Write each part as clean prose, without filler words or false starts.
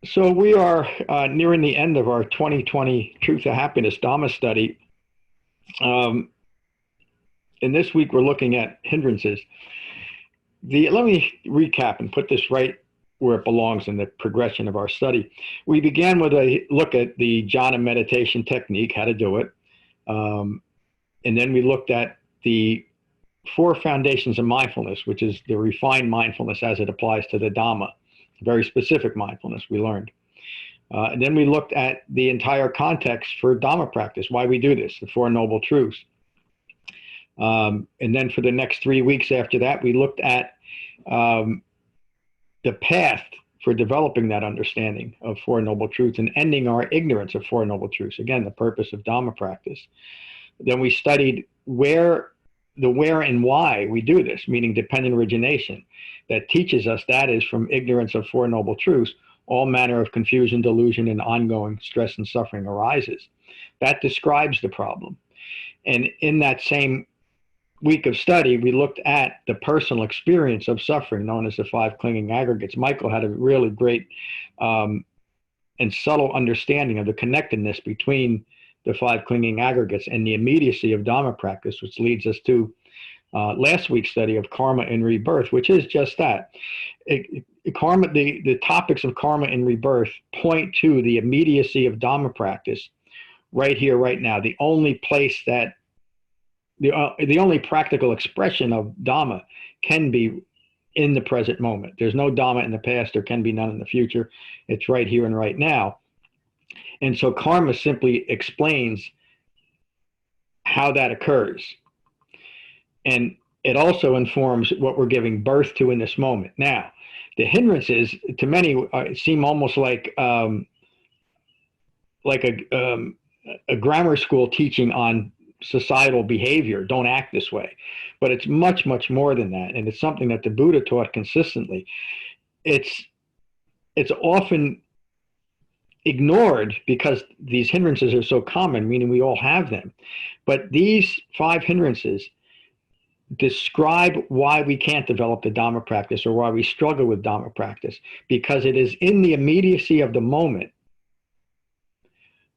So we are nearing the end of our 2020 Truth to Happiness Dhamma Study. Um, and this week we're looking at hindrances. Let me recap and put this right where it belongs in the progression of our study. We began with a look at the Jhana meditation technique, how to do it. And then we looked at the four foundations of mindfulness, which is the refined mindfulness as it applies to the Dhamma, very specific mindfulness we learned. And then we looked at the entire context for Dhamma practice, why we do this, the Four Noble Truths. And then for the next 3 weeks after that, we looked at the path for developing that understanding of Four Noble Truths and ending our ignorance of Four Noble Truths. Again, the purpose of Dhamma practice. Then we studied where and why we do this, meaning dependent origination, that teaches us that is from ignorance of Four Noble Truths, all manner of confusion, delusion, and ongoing stress and suffering arises. That describes the problem. And in that same week of study, we looked at the personal experience of suffering, known as the five clinging aggregates. Michael had a really great and subtle understanding of the connectedness between the five clinging aggregates and the immediacy of Dhamma practice, which leads us to last week's study of karma and rebirth, which is just that. The topics of karma and rebirth point to the immediacy of Dhamma practice right here, right now. The only place that the only practical expression of Dhamma can be in the present moment. There's no Dhamma in the past, there can be none in the future. It's right here and right now. And so karma simply explains how that occurs. And it also informs what we're giving birth to in this moment. Now, the hindrances, to many, seem almost like a grammar school teaching on societal behavior. Don't act this way. But it's much, much more than that. And it's something that the Buddha taught consistently. It's often ignored because these hindrances are so common, meaning we all have them. But these five hindrances describe why we can't develop the Dhamma practice or why we struggle with Dhamma practice, because it is in the immediacy of the moment,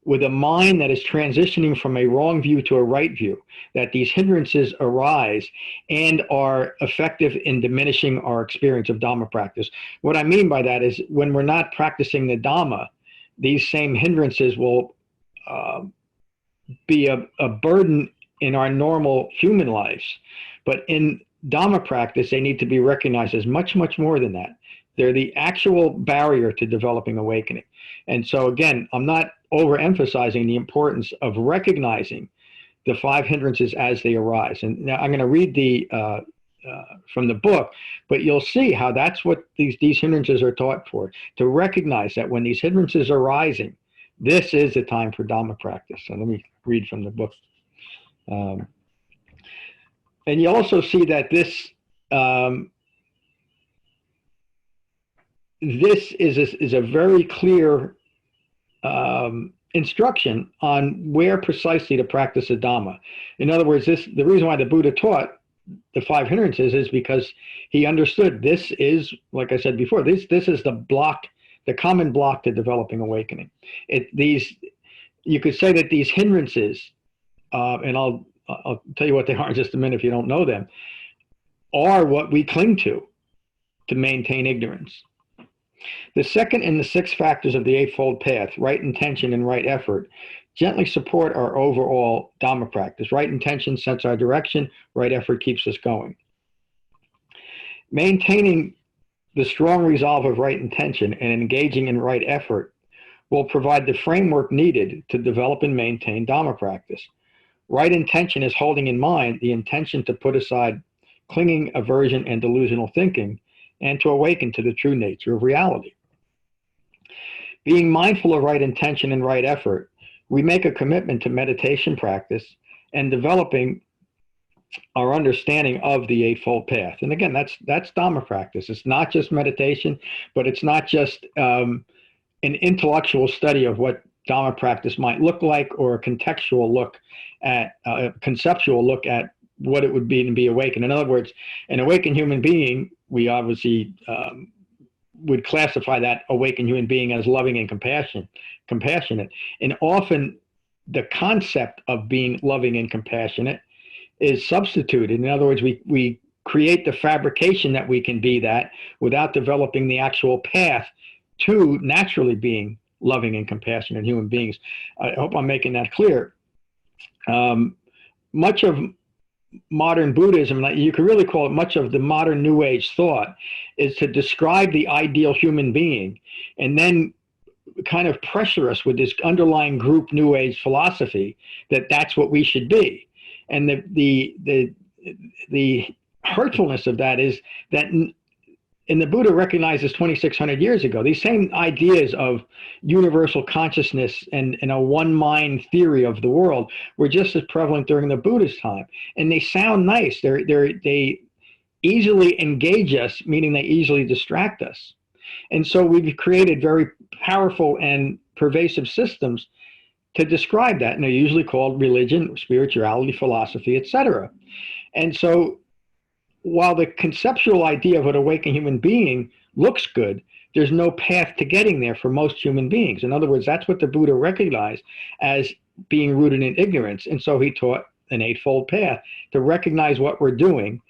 with a mind that is transitioning from a wrong view to a right view, that these hindrances arise and are effective in diminishing our experience of Dhamma practice. What I mean by that is when we're not practicing the Dhamma, these same hindrances will be a burden in our normal human lives. But in Dhamma practice, they need to be recognized as much, much more than that. They're the actual barrier to developing awakening. And so again, I'm not overemphasizing the importance of recognizing the five hindrances as they arise. And now I'm going to read from the book, but you'll see how that's what these hindrances are taught for, to recognize that when these hindrances are rising, this is the time for Dhamma practice. So let me read from the book. And you also see that this is a very clear instruction on where precisely to practice the Dhamma. In other words, the reason why the Buddha taught the five hindrances is because he understood this is, like I said before, this is the block, the common block to developing awakening. You could say that these hindrances, and I'll tell you what they are in just a minute if you don't know them, are what we cling to maintain ignorance. The second and the sixth factors of the Eightfold Path, right intention and right effort, gently support our overall Dhamma practice. Right intention sets our direction, right effort keeps us going. Maintaining the strong resolve of right intention and engaging in right effort will provide the framework needed to develop and maintain Dhamma practice. Right intention is holding in mind the intention to put aside clinging, aversion, and delusional thinking, and to awaken to the true nature of reality. Being mindful of right intention and right effort, we make a commitment to meditation practice and developing our understanding of the Eightfold Path. And again, that's Dhamma practice. It's not just meditation, but it's not just an intellectual study of what Dhamma practice might look like, or a conceptual look at what it would be to be awakened. In other words, an awakened human being, we obviously would classify that awakened human being as loving and compassionate. And often the concept of being loving and compassionate is substituted. In other words, we create the fabrication that we can be that without developing the actual path to naturally being loving and compassionate human beings. I hope I'm making that clear. Much of modern Buddhism, you could really call it much of the modern New Age thought, is to describe the ideal human being and then kind of pressure us with this underlying group New Age philosophy that that's what we should be. And the hurtfulness of that is that in the Buddha recognizes 2,600 years ago, these same ideas of universal consciousness and a one mind theory of the world were just as prevalent during the Buddha's time. And they sound nice. They easily engage us, meaning they easily distract us. And so we've created very powerful and pervasive systems to describe that. And they're usually called religion, spirituality, philosophy, etc. And so while the conceptual idea of an awakened human being looks good, there's no path to getting there for most human beings. In other words, that's what the Buddha recognized as being rooted in ignorance. And so he taught an eightfold path to recognize what we're doing,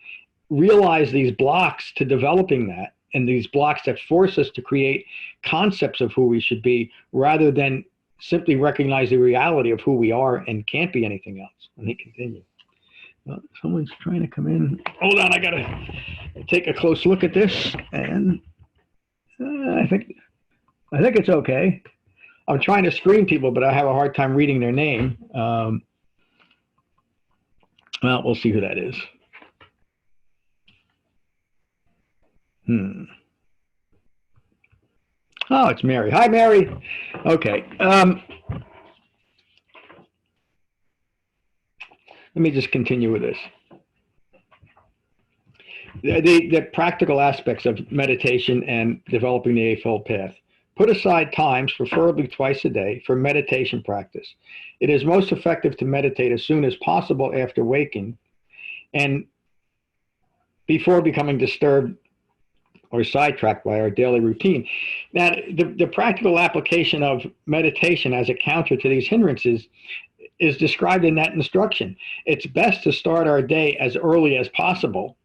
realize these blocks to developing that, and these blocks that force us to create concepts of who we should be rather than simply recognize the reality of who we are and can't be anything else. Let me continue. Well, someone's trying to come in. Hold on, I gotta take a close look at this, and I think it's okay. I'm trying to screen people, but I have a hard time reading their name. Well, we'll see who that is. Oh, it's Mary. Hi, Mary. Okay. Let me just continue with this. The practical aspects of meditation and developing the Eightfold Path. Put aside times, preferably twice a day, for meditation practice. It is most effective to meditate as soon as possible after waking and before becoming disturbed or sidetracked by our daily routine. Now, the practical application of meditation as a counter to these hindrances is described in that instruction. It's best to start our day as early as possible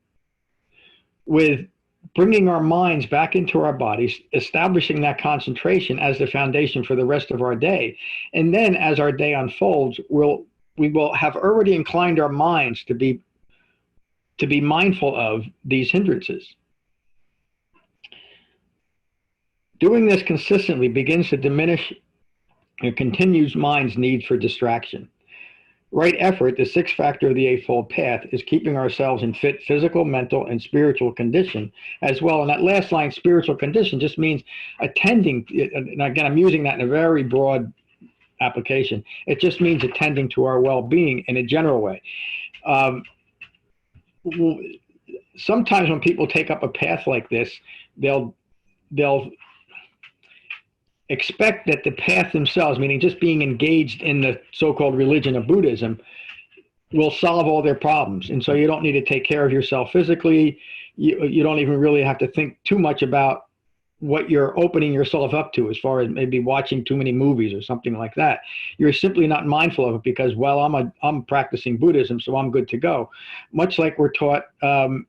with bringing our minds back into our bodies, establishing that concentration as the foundation for the rest of our day. And then as our day unfolds, we will have already inclined our minds to be mindful of these hindrances. Doing this consistently begins to diminish and continues mind's need for distraction. Right effort, the sixth factor of the Eightfold Path, is keeping ourselves in fit physical, mental, and spiritual condition as well. And that last line, spiritual condition, just means attending, and again, I'm using that in a very broad application. It just means attending to our well-being in a general way. Sometimes when people take up a path like this, they'll expect that the path themselves, meaning just being engaged in the so-called religion of Buddhism, will solve all their problems. And so you don't need to take care of yourself physically. You don't even really have to think too much about what you're opening yourself up to, as far as maybe watching too many movies or something like that. You're simply not mindful of it because, well, I'm practicing Buddhism, so I'm good to go. Much like we're taught, and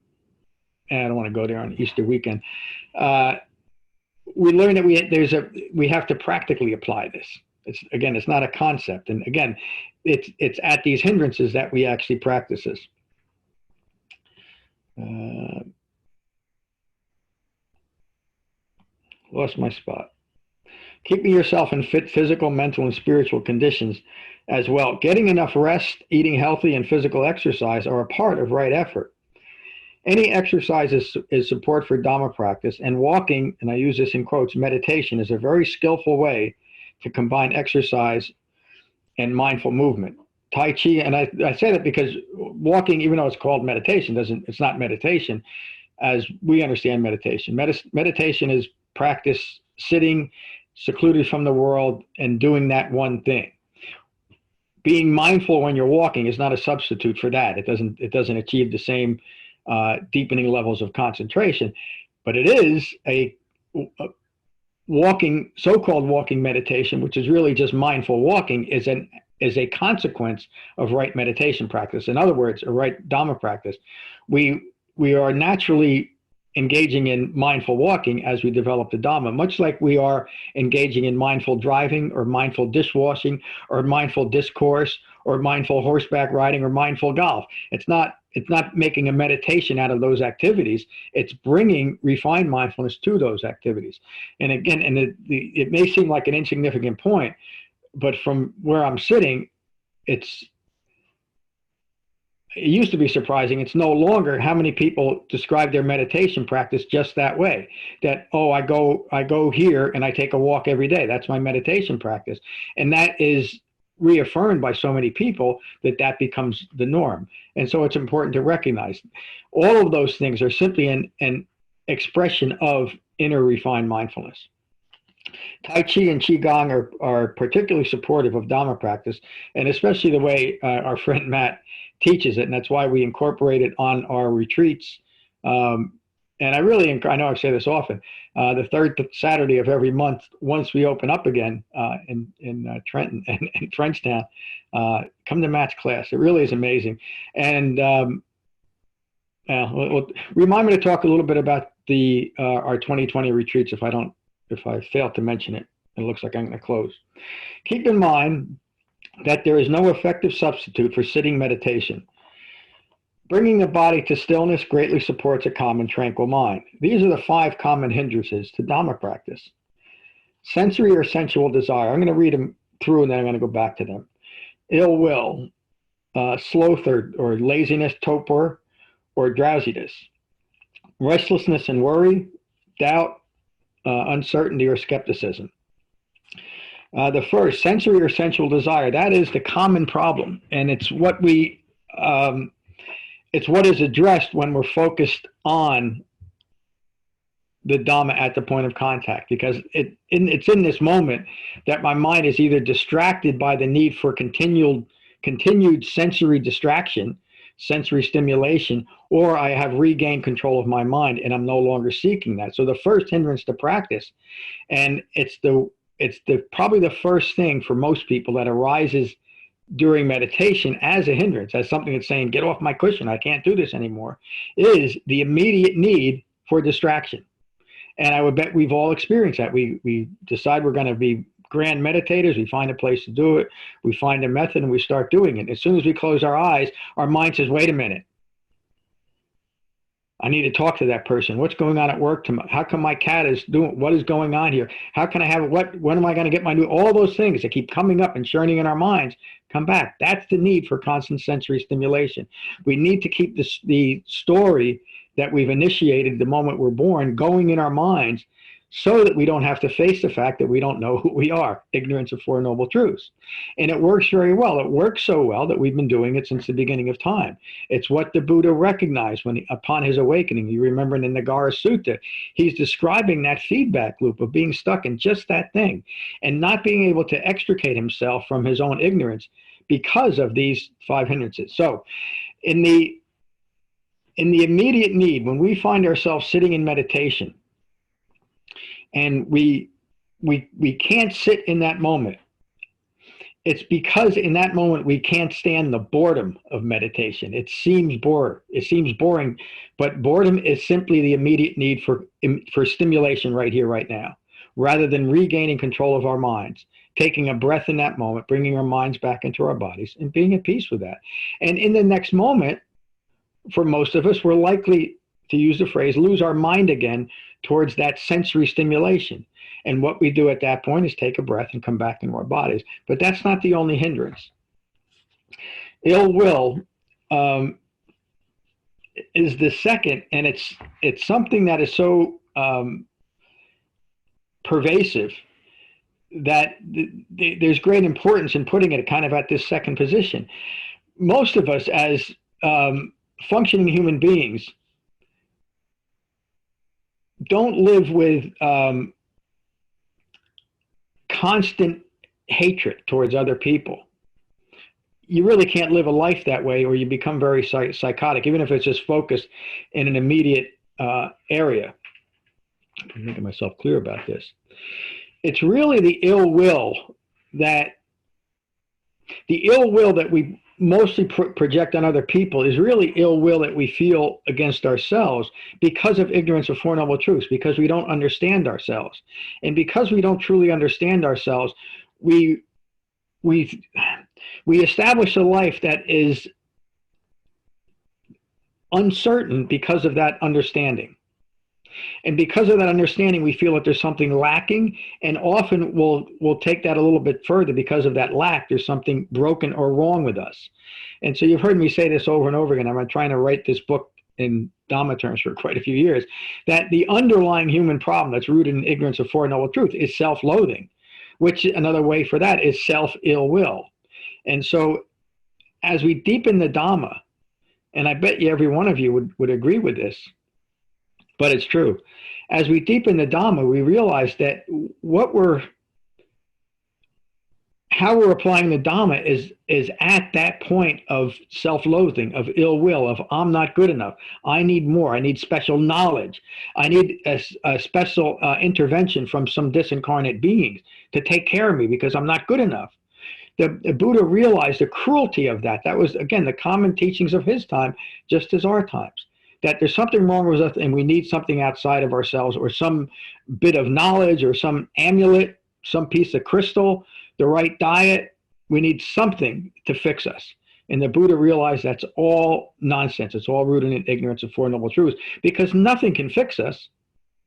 I don't want to go there on Easter weekend, we learn that we have to practically apply this. It's not a concept. And again, it's at these hindrances that we actually practice this. Lost my spot. Keeping yourself in fit physical, mental, and spiritual conditions as well. Getting enough rest, eating healthy, and physical exercise are a part of right effort. Any exercise is support for Dhamma practice, and walking, and I use this in quotes, meditation is a very skillful way to combine exercise and mindful movement. Tai Chi, and I say that because walking, even though it's called meditation, it's not meditation as we understand meditation. Meditation is practice sitting secluded from the world and doing that one thing. Being mindful when you're walking is not a substitute for that. It doesn't achieve the same deepening levels of concentration, but it is a walking, so-called walking meditation, which is really just mindful walking, is a consequence of right meditation practice. In other words, a right Dhamma practice. We are naturally engaging in mindful walking as we develop the Dhamma, much like we are engaging in mindful driving or mindful dishwashing or mindful discourse or mindful horseback riding or mindful golf. It's not making a meditation out of those activities. It's bringing refined mindfulness to those activities. And again, it may seem like an insignificant point, but from where I'm sitting, it used to be surprising. It's no longer. How many people describe their meditation practice just that way? That, oh, I go here and I take a walk every day. That's my meditation practice. And that is reaffirmed by so many people that becomes the norm. And so it's important to recognize all of those things are simply an expression of inner refined mindfulness. Tai Chi and Qigong are particularly supportive of Dhamma practice, and especially the way our friend Matt teaches it, and that's why we incorporate it on our retreats. And I know I say this often, the third Saturday of every month, once we open up again in Trenton and in Frenchtown, come to Matt's class. It really is amazing. And remind me to talk a little bit about our 2020 retreats if I fail to mention it. It looks like I'm going to close. Keep in mind that there is no effective substitute for sitting meditation. Bringing the body to stillness greatly supports a calm and tranquil mind. These are the 5 common hindrances to Dhamma practice. Sensory or sensual desire. I'm going to read them through and then I'm going to go back to them. Ill will, sloth or laziness, torpor, or drowsiness. Restlessness and worry, doubt, uncertainty, or skepticism. The first, sensory or sensual desire, that is the common problem, and it's what is addressed when we're focused on the Dhamma at the point of contact, because it's in this moment that my mind is either distracted by the need for continued sensory distraction, sensory stimulation, or I have regained control of my mind and I'm no longer seeking that. So the first hindrance to practice, and it's probably the first thing for most people that arises during meditation as a hindrance, as something that's saying, get off my cushion, I can't do this anymore, is the immediate need for distraction. And I would bet we've all experienced that. We decide we're going to be grand meditators, we find a place to do it, we find a method and we start doing it. As soon as we close our eyes, our mind says, wait a minute, I need to talk to that person. What's going on at work tomorrow? How come my cat is doing, what is going on here? How can I have it? When am I going to get my new, all those things that keep coming up and churning in our minds come back. That's the need for constant sensory stimulation. We need to keep the story that we've initiated the moment we're born going in our minds so that we don't have to face the fact that we don't know who we are, ignorance of Four Noble Truths. And it works very well. It works so well that we've been doing it since the beginning of time. It's what the Buddha recognized upon his awakening. You remember in the Nagara Sutta, he's describing that feedback loop of being stuck in just that thing and not being able to extricate himself from his own ignorance because of these 5 hindrances. So in the immediate need, when we find ourselves sitting in meditation, and we can't sit in that moment, it's because in that moment we can't stand the boredom of meditation. It seems boring, but boredom is simply the immediate need for stimulation right here, right now, rather than regaining control of our minds, taking a breath in that moment, bringing our minds back into our bodies and being at peace with that. And in the next moment, for most of us, we're likely, to use the phrase, lose our mind again towards that sensory stimulation. And what we do at that point is take a breath and come back into our bodies. But that's not the only hindrance. Ill will is the second, and it's something that is so pervasive that there's great importance in putting it kind of at this second position. Most of us as functioning human beings don't live with constant hatred towards other people. You really can't live a life that way, or you become very psychotic, even if it's just focused in an immediate area. I'm making myself clear about this. It's really the ill will that we mostly project on other people is really ill will that we feel against ourselves because of ignorance of Four Noble Truths, because we don't understand ourselves. And because we don't truly understand ourselves, we establish a life that is uncertain because of that understanding. And because of that understanding, we feel that there's something lacking, and often we'll take that a little bit further. Because of that lack, there's something broken or wrong with us. And so you've heard me say this over and over again. I'm trying to write this book in Dhamma terms for quite a few years, that the underlying human problem that's rooted in ignorance of Four Noble Truths is self-loathing, which another way for that is self-ill will. And so as we deepen the Dhamma, and I bet you every one of you would agree with this, but it's true. As we deepen the Dhamma, we realize that how we're applying the Dhamma is at that point of self-loathing, of ill will, of I'm not good enough. I need more. I need special knowledge. I need a special intervention from some disincarnate beings to take care of me because I'm not good enough. The Buddha realized the cruelty of that. That was, again, the common teachings of his time, just as our times. That there's something wrong with us and we need something outside of ourselves, or some bit of knowledge, or some amulet, some piece of crystal, the right diet. We need something to fix us. And the Buddha realized that's all nonsense. It's all rooted in ignorance of Four Noble Truths, because nothing can fix us,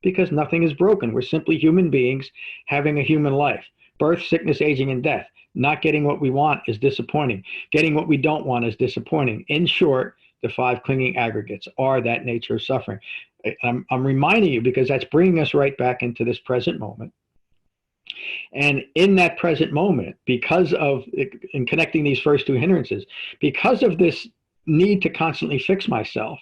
because nothing is broken. We're simply human beings having a human life. Birth, sickness, aging, and death. Not getting what we want is disappointing. Getting what we don't want is disappointing. In short, the five clinging aggregates are that nature of suffering. I'm reminding you because that's bringing us right back into this present moment. And in that present moment, because of, in connecting these first two hindrances, because of this need to constantly fix myself,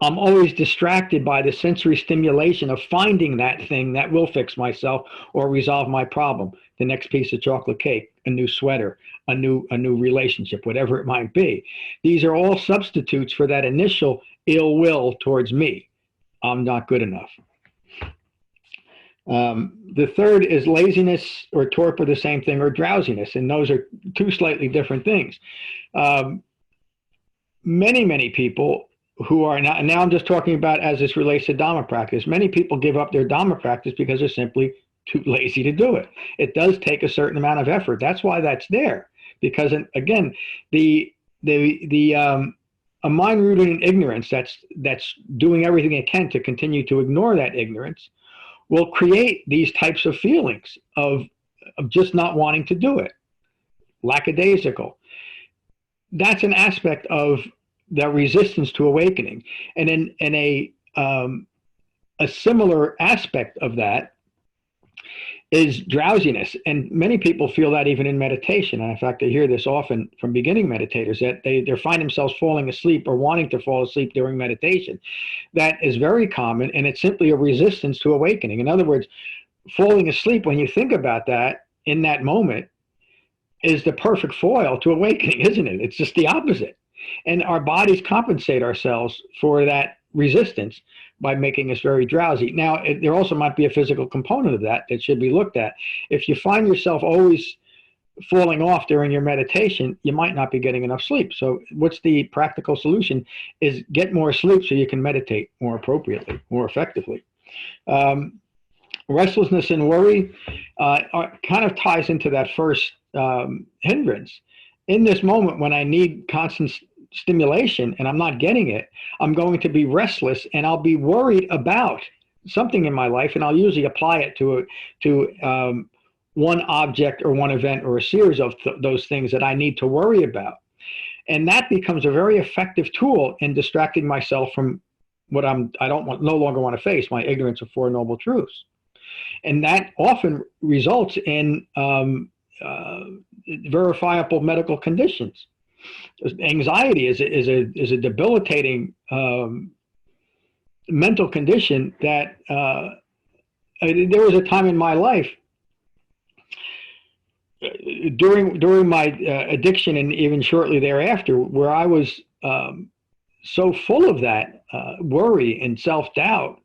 I'm always distracted by the sensory stimulation of finding that thing that will fix myself or resolve my problem. The next piece of chocolate cake, a new sweater, a new relationship, whatever it might be. These are all substitutes for that initial ill will towards me. I'm not good enough. The third is laziness or torpor, the same thing, or drowsiness. And those are two slightly different things. Many people who are not, and now I'm just talking about as this relates to Dhamma practice. Many people give up their Dhamma practice because they're simply too lazy to do it. It does take a certain amount of effort. That's why that's there. Because again, a mind rooted in ignorance that's doing everything it can to continue to ignore that ignorance will create these types of feelings of just not wanting to do it. Lackadaisical. That's an aspect of the resistance to awakening. And in a similar aspect of that is drowsiness. And many people feel that even in meditation. And in fact, I hear this often from beginning meditators, that they find themselves falling asleep or wanting to fall asleep during meditation. That is very common, and it's simply a resistance to awakening. In other words, falling asleep, when you think about that in that moment, is the perfect foil to awakening, isn't it? It's just the opposite. And our bodies compensate ourselves for that resistance by making us very drowsy. Now, there also might be a physical component of that that should be looked at. If you find yourself always falling off during your meditation, you might not be getting enough sleep. So what's the practical solution is get more sleep so you can meditate more appropriately, more effectively. Restlessness and worry kind of ties into that first hindrance. In this moment when I need constant stimulation and I'm not getting it, I'm going to be restless and I'll be worried about something in my life, and I'll usually apply it to one object or one event or a series of those things that I need to worry about. And that becomes a very effective tool in distracting myself from what no longer want to face, my ignorance of Four Noble Truths. And that often results in verifiable medical conditions. Anxiety is a debilitating mental condition that there was a time in my life during my addiction and even shortly thereafter where I was so full of that worry and self-doubt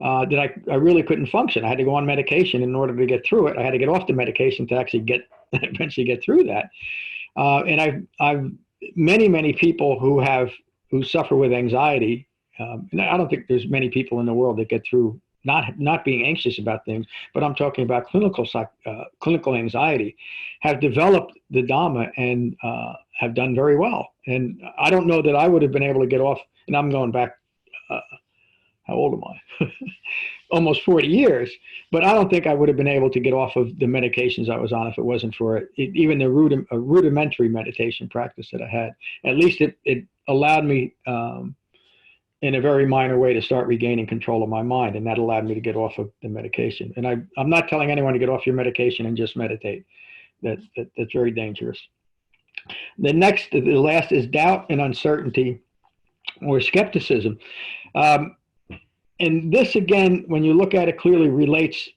that I really couldn't function. I had to go on medication in order to get through it. I had to get off the medication to actually eventually get through that. And I've many people who suffer with anxiety. And I don't think there's many people in the world that get through not being anxious about things, but I'm talking about clinical anxiety, have developed the Dhamma and have done very well. And I don't know that I would have been able to get off, and I'm going back, how old am I? Almost 40 years, but I don't think I would have been able to get off of the medications I was on if it wasn't for even the rudimentary meditation practice that I had. At least it allowed me in a very minor way to start regaining control of my mind, and that allowed me to get off of the medication. And I'm not telling anyone to get off your medication and just meditate. That's very dangerous. The last is doubt and uncertainty, or skepticism. And this, again, when you look at it, clearly relates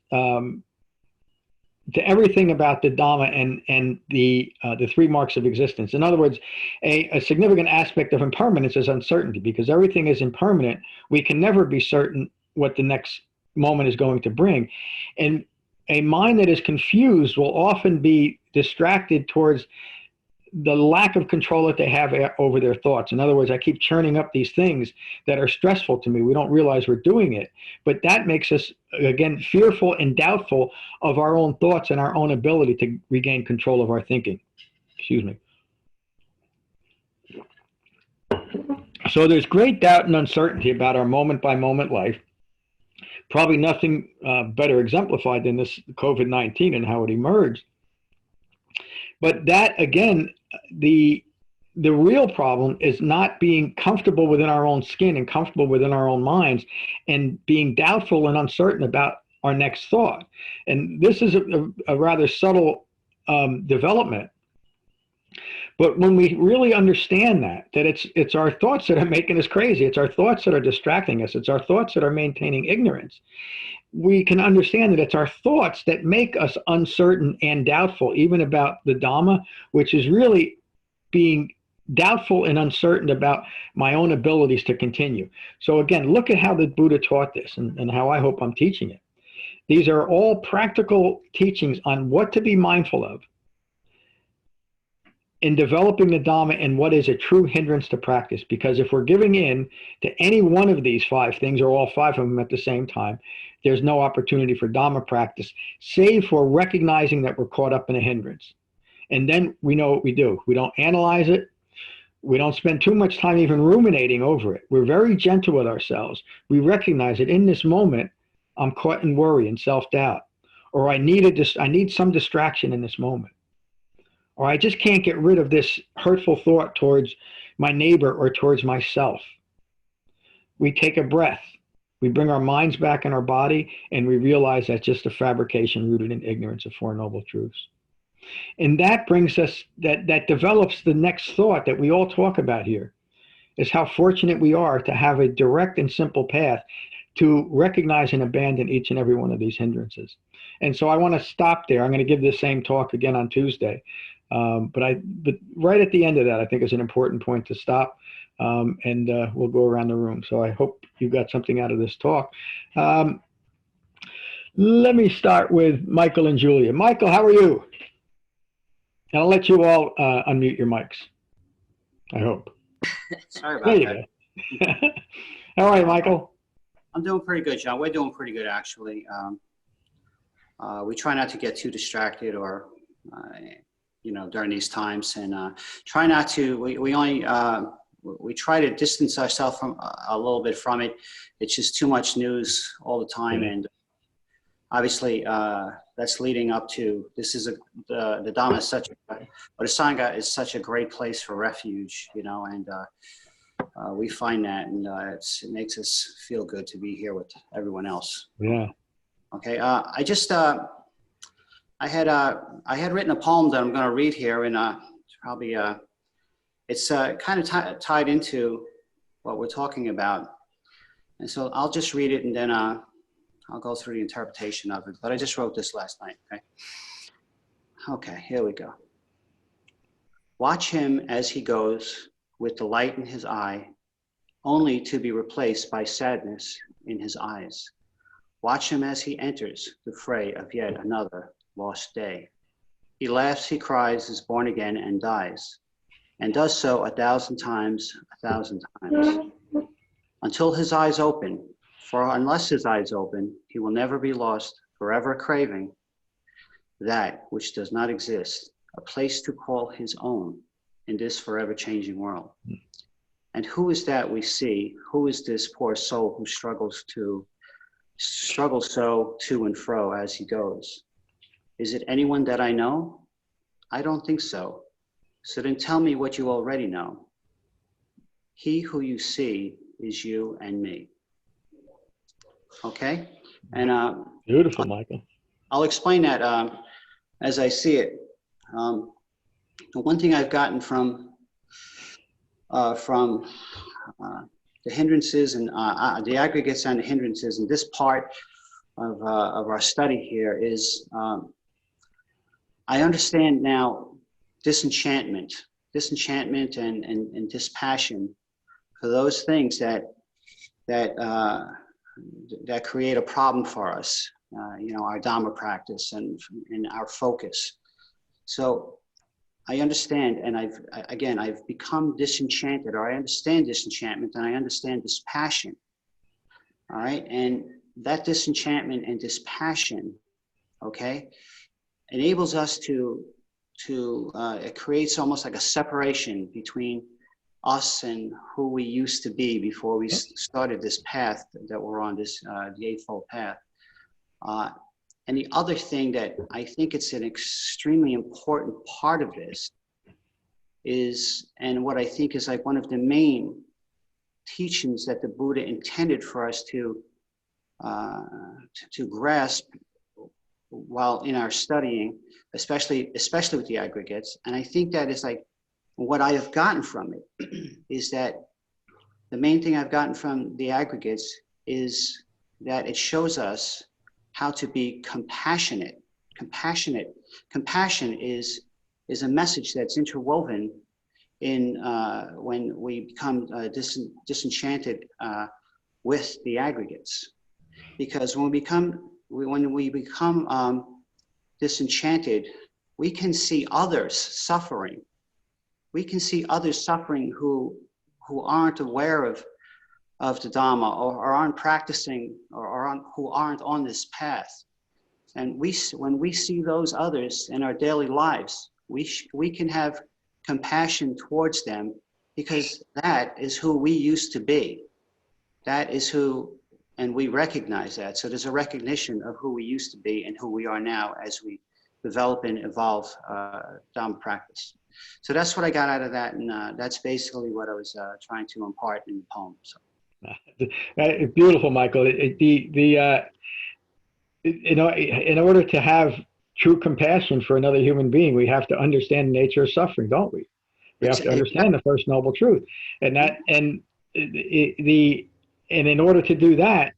to everything about the Dhamma and the three marks of existence. In other words, a significant aspect of impermanence is uncertainty. Because everything is impermanent, we can never be certain what the next moment is going to bring. And a mind that is confused will often be distracted towards the lack of control that they have over their thoughts. In other words, I keep churning up these things that are stressful to me. We don't realize we're doing it, but that makes us, again, fearful and doubtful of our own thoughts and our own ability to regain control of our thinking. Excuse me. So there's great doubt and uncertainty about our moment-by-moment life. Probably nothing better exemplified than this COVID-19 and how it emerged. But that, again, the real problem is not being comfortable within our own skin and comfortable within our own minds and being doubtful and uncertain about our next thought. And this is a rather subtle development. But when we really understand that it's our thoughts that are making us crazy, it's our thoughts that are distracting us, it's our thoughts that are maintaining ignorance, we can understand that it's our thoughts that make us uncertain and doubtful, even about the Dhamma, which is really being doubtful and uncertain about my own abilities to continue. So again, look at how the Buddha taught this and how I hope I'm teaching it. These are all practical teachings on what to be mindful of in developing the Dhamma and what is a true hindrance to practice. Because if we're giving in to any one of these five things, or all five of them at the same time, there's no opportunity for Dhamma practice, save for recognizing that we're caught up in a hindrance. And then we know what we do. We don't analyze it. We don't spend too much time even ruminating over it. We're very gentle with ourselves. We recognize that in this moment, I'm caught in worry and self-doubt, or I need some distraction in this moment, or I just can't get rid of this hurtful thought towards my neighbor or towards myself. We take a breath. We bring our minds back in our body, and we realize that's just a fabrication rooted in ignorance of Four Noble Truths. And that brings us, that develops the next thought that we all talk about here, is how fortunate we are to have a direct and simple path to recognize and abandon each and every one of these hindrances. And so I want to stop there. I'm going to give the same talk again on Tuesday. But right at the end of that, I think is an important point to stop. And we'll go around the room. So I hope you got something out of this talk. Let me start with Michael and Julia. Michael, how are you? And I'll let you all unmute your mics, I hope. Sorry about that. How are you, Michael? I'm doing pretty good, John. We're doing pretty good, actually. We try not to get too distracted or, during these times, and try not to, we try to distance ourselves from a little bit from it. It's just too much news all the time. Mm-hmm. And obviously that's leading up to, the Dhamma is or the Sangha is such a great place for refuge, and we find that, and it makes us feel good to be here with everyone else. Yeah. Okay. I had written a poem that I'm going to read here, and probably it's kind of tied into what we're talking about, and so I'll just read it, and then I'll go through the interpretation of it. But I just wrote this last night. Okay, here we go. Watch him as he goes with the light in his eye, only to be replaced by sadness in his eyes. Watch him as he enters the fray of yet another lost day. He laughs, he cries, is born again and dies, and does so 1,000 times, 1,000 times, until his eyes open. For unless his eyes open, he will never be lost, forever craving that which does not exist, a place to call his own in this forever changing world. And who is that we see? Who is this poor soul who struggles so to and fro as he goes? Is it anyone that I know? I don't think so. So then tell me what you already know. He who you see is you and me. Okay? And Beautiful, Michael. I'll explain that as I see it. The one thing I've gotten from the hindrances and the aggregates and the hindrances in this part of our study here is I understand now disenchantment and dispassion for those things that create a problem for us, our Dhamma practice and our focus. So I understand, and I've become disenchanted, or I understand disenchantment, and I understand dispassion. All right, and that disenchantment and dispassion, okay, enables us to it creates almost like a separation between us and who we used to be before we started this path that we're on, this the Eightfold Path. And the other thing that I think it's an extremely important part of this is, and what I think is like one of the main teachings that the Buddha intended for us to grasp while in our studying, especially with the aggregates. And I think that is like what I have gotten from it is that the main thing I've gotten from the aggregates is that it shows us how to be compassionate. Compassion is a message that's interwoven in when we become disenchanted with the aggregates. Because when we become disenchanted, we can see others suffering. We can see others suffering who aren't aware of the Dhamma or aren't practicing or who aren't on this path. And when we see those others in our daily lives, we can have compassion towards them, because that is who we used to be. That is who, and we recognize that. So there's a recognition of who we used to be and who we are now as we develop and evolve Dhamma practice. So that's what I got out of that, and that's basically what I was trying to impart in the poem. So. Beautiful, Michael. In order to have true compassion for another human being, we have to understand the nature of suffering, don't we? We have to understand the First Noble Truth, and in order to do that,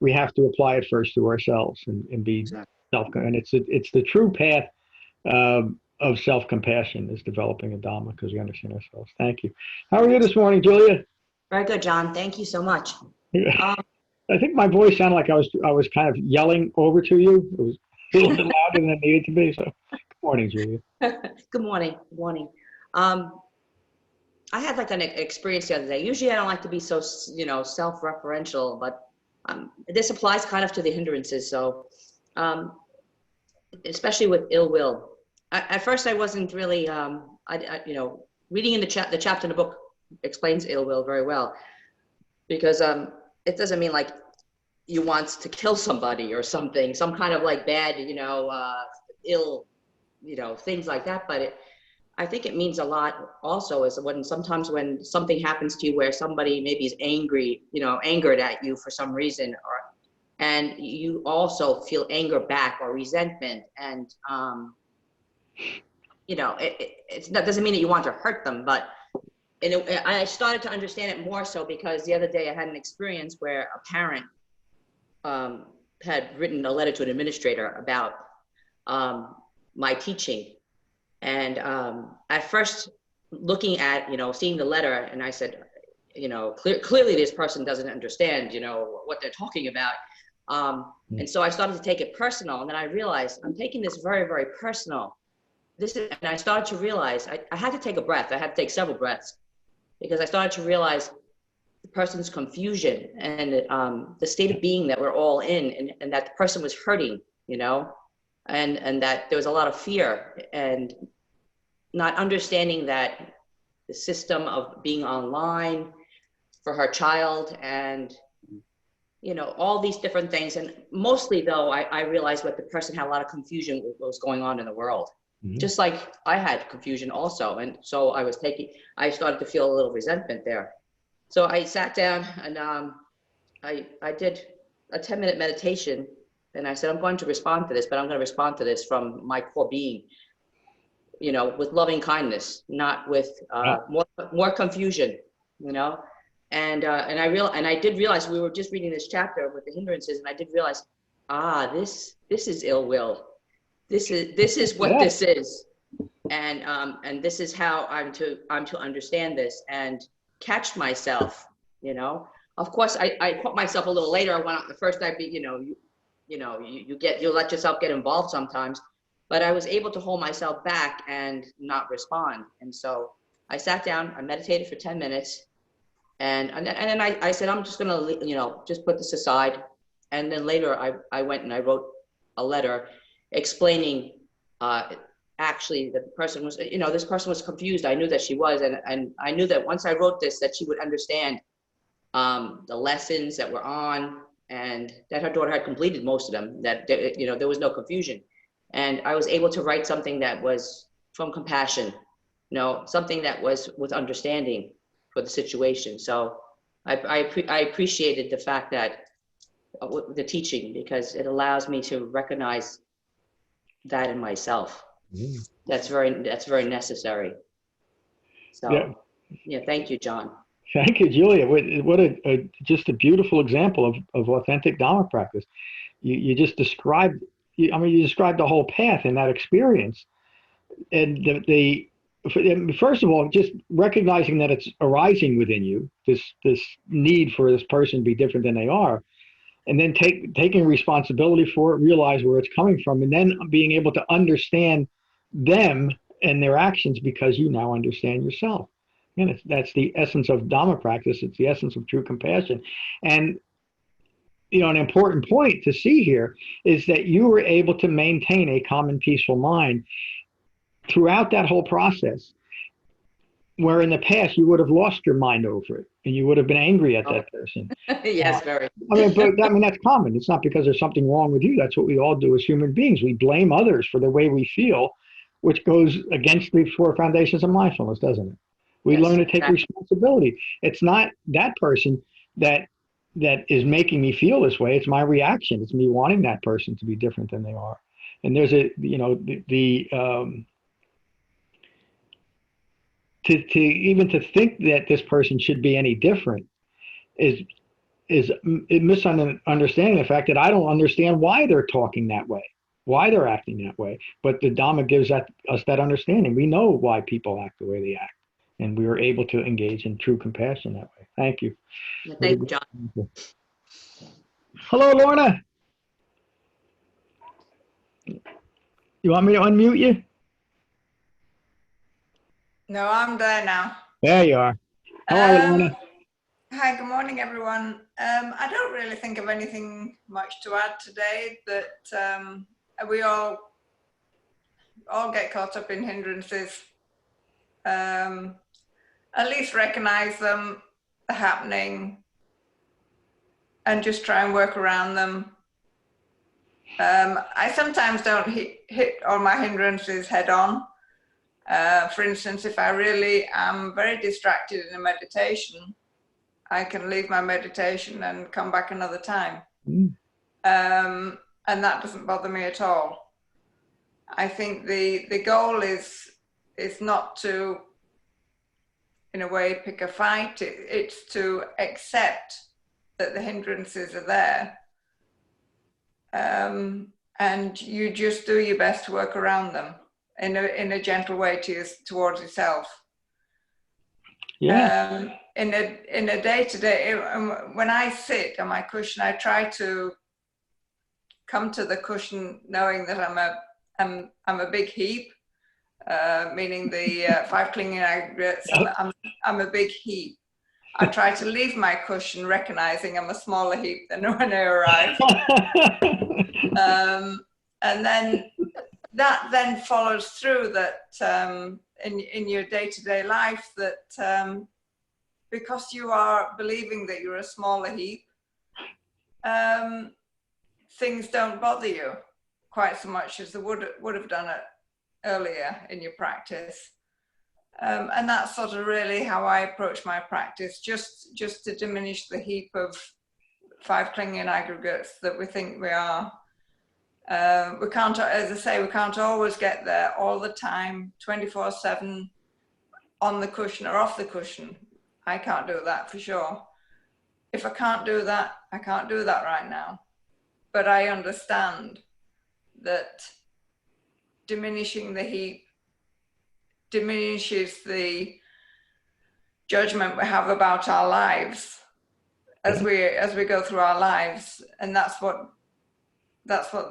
we have to apply it first to ourselves and be self. And it's the true path of self-compassion is developing a Dhamma, because we understand ourselves. Thank you. How are you this morning, Julia? Very good, John. Thank you so much. I think my voice sounded like I was kind of yelling over to you. It was a little bit louder than it needed to be. So, good morning, Julia. Good morning. Good morning. I had like an experience the other day. Usually, I don't like to be so self-referential, but this applies kind of to the hindrances. So, especially with ill will. At first, I wasn't really, reading in the chapter in the book explains ill will very well, because it doesn't mean like you want to kill somebody or something, some kind of like bad, ill, things like that. But I think it means a lot also is sometimes when something happens to you where somebody maybe is angered at you for some reason, and you also feel anger back or resentment, and it doesn't mean that you want to hurt them, but I started to understand it more so because the other day I had an experience where a parent had written a letter to an administrator about my teaching. And at first, looking at, seeing the letter, and I said, clearly this person doesn't understand, what they're talking about. And so I started to take it personal, and then I realized I'm taking this very, very personal. And I started to realize I had to take a breath. I had to take several breaths, because I started to realize the person's confusion and the state of being that we're all in, and that the person was hurting, you know, and that there was a lot of fear and not understanding that the system of being online for her child, and you know, all these different things. And mostly though, I realized what the person had a lot of confusion with what was going on in the world. Just like I had confusion also. And so I started to feel a little resentment there. So I sat down and I did a 10-minute meditation, and I said, I'm going to respond to this, but I'm going to respond to this from my core being, you know, with loving kindness, not with more confusion, you know. And I did realize, we were just reading this chapter with the hindrances, and I did realize, this is ill will. This is what this is, and this is how I'm to understand this and catch myself. You know, of course, I caught myself a little later when the first time, you let yourself get involved sometimes, but I was able to hold myself back and not respond. And so I sat down, I meditated for 10 minutes, and then I said, I'm just gonna, just put this aside. And then later I went and I wrote a letter explaining actually that the person was, this person was confused. I knew that she was, and I knew that once I wrote this, that she would understand the lessons that were on, and that her daughter had completed most of them, that there was no confusion. And I was able to write something that was from compassion, something that was with understanding for the situation. So I appreciated the fact that the teaching, because it allows me to recognize that in myself. That's very necessary. So yeah, thank you, John. Thank you, Julia. What just a beautiful example of authentic Dhamma practice. You just described, you described the whole path in that experience. And first of all, just recognizing that it's arising within you, this need for this person to be different than they are, and then taking responsibility for it, realize where it's coming from, and then being able to understand them and their actions because you now understand yourself. And that's the essence of Dhamma practice. It's the essence of true compassion. And an important point to see here is that you were able to maintain a calm and peaceful mind throughout that whole process, where in the past you would have lost your mind over it and you would have been angry at that person. Yes, very. But that's common. It's not because there's something wrong with you. That's what we all do as human beings. We blame others for the way we feel, which goes against the four foundations of mindfulness, doesn't it? We learn to take responsibility. It's not that person that is making me feel this way. It's my reaction. It's me wanting that person to be different than they are. And there's to think that this person should be any different is misunderstanding the fact that I don't understand why they're talking that way, why they're acting that way. But the Dhamma gives us that understanding. We know why people act the way they act, and we are able to engage in true compassion that way. Thank you. Thank you, John. Hello, Lorna. You want me to unmute you? No, I'm there now. There you are. How are you, Lorna? Hi, good morning, everyone. I don't really think of anything much to add today, that we all get caught up in hindrances. At least recognize them, they're happening, and just try and work around them. I sometimes don't hit all my hindrances head on. For instance, if I really am very distracted in a meditation, I can leave my meditation and come back another time. And that doesn't bother me at all. I think the goal is not to, in a way, pick a fight. It's to accept that the hindrances are there. And you just do your best to work around them in a gentle way towards yourself. Yeah. In a day-to-day, when I sit on my cushion, I try to come to the cushion knowing that I'm a big heap, meaning the 5 clinging aggregates. I'm a big heap. I try to leave my cushion recognizing I'm a smaller heap than when I arrived. And then that then follows through that in your day-to-day life, that because you are believing that you're a smaller heap, things don't bother you quite so much as they would have done it earlier in your practice. And that's sort of really how I approach my practice, just to diminish the heap of 5 clinging aggregates that we think we are. We can't, as I say, we can't always get there all the time, 24/7, on the cushion or off the cushion. I can't do that for sure. If I can't do that, I can't do that right now. But I understand that diminishing the heap diminishes the judgment we have about our lives as we go through our lives, and that's what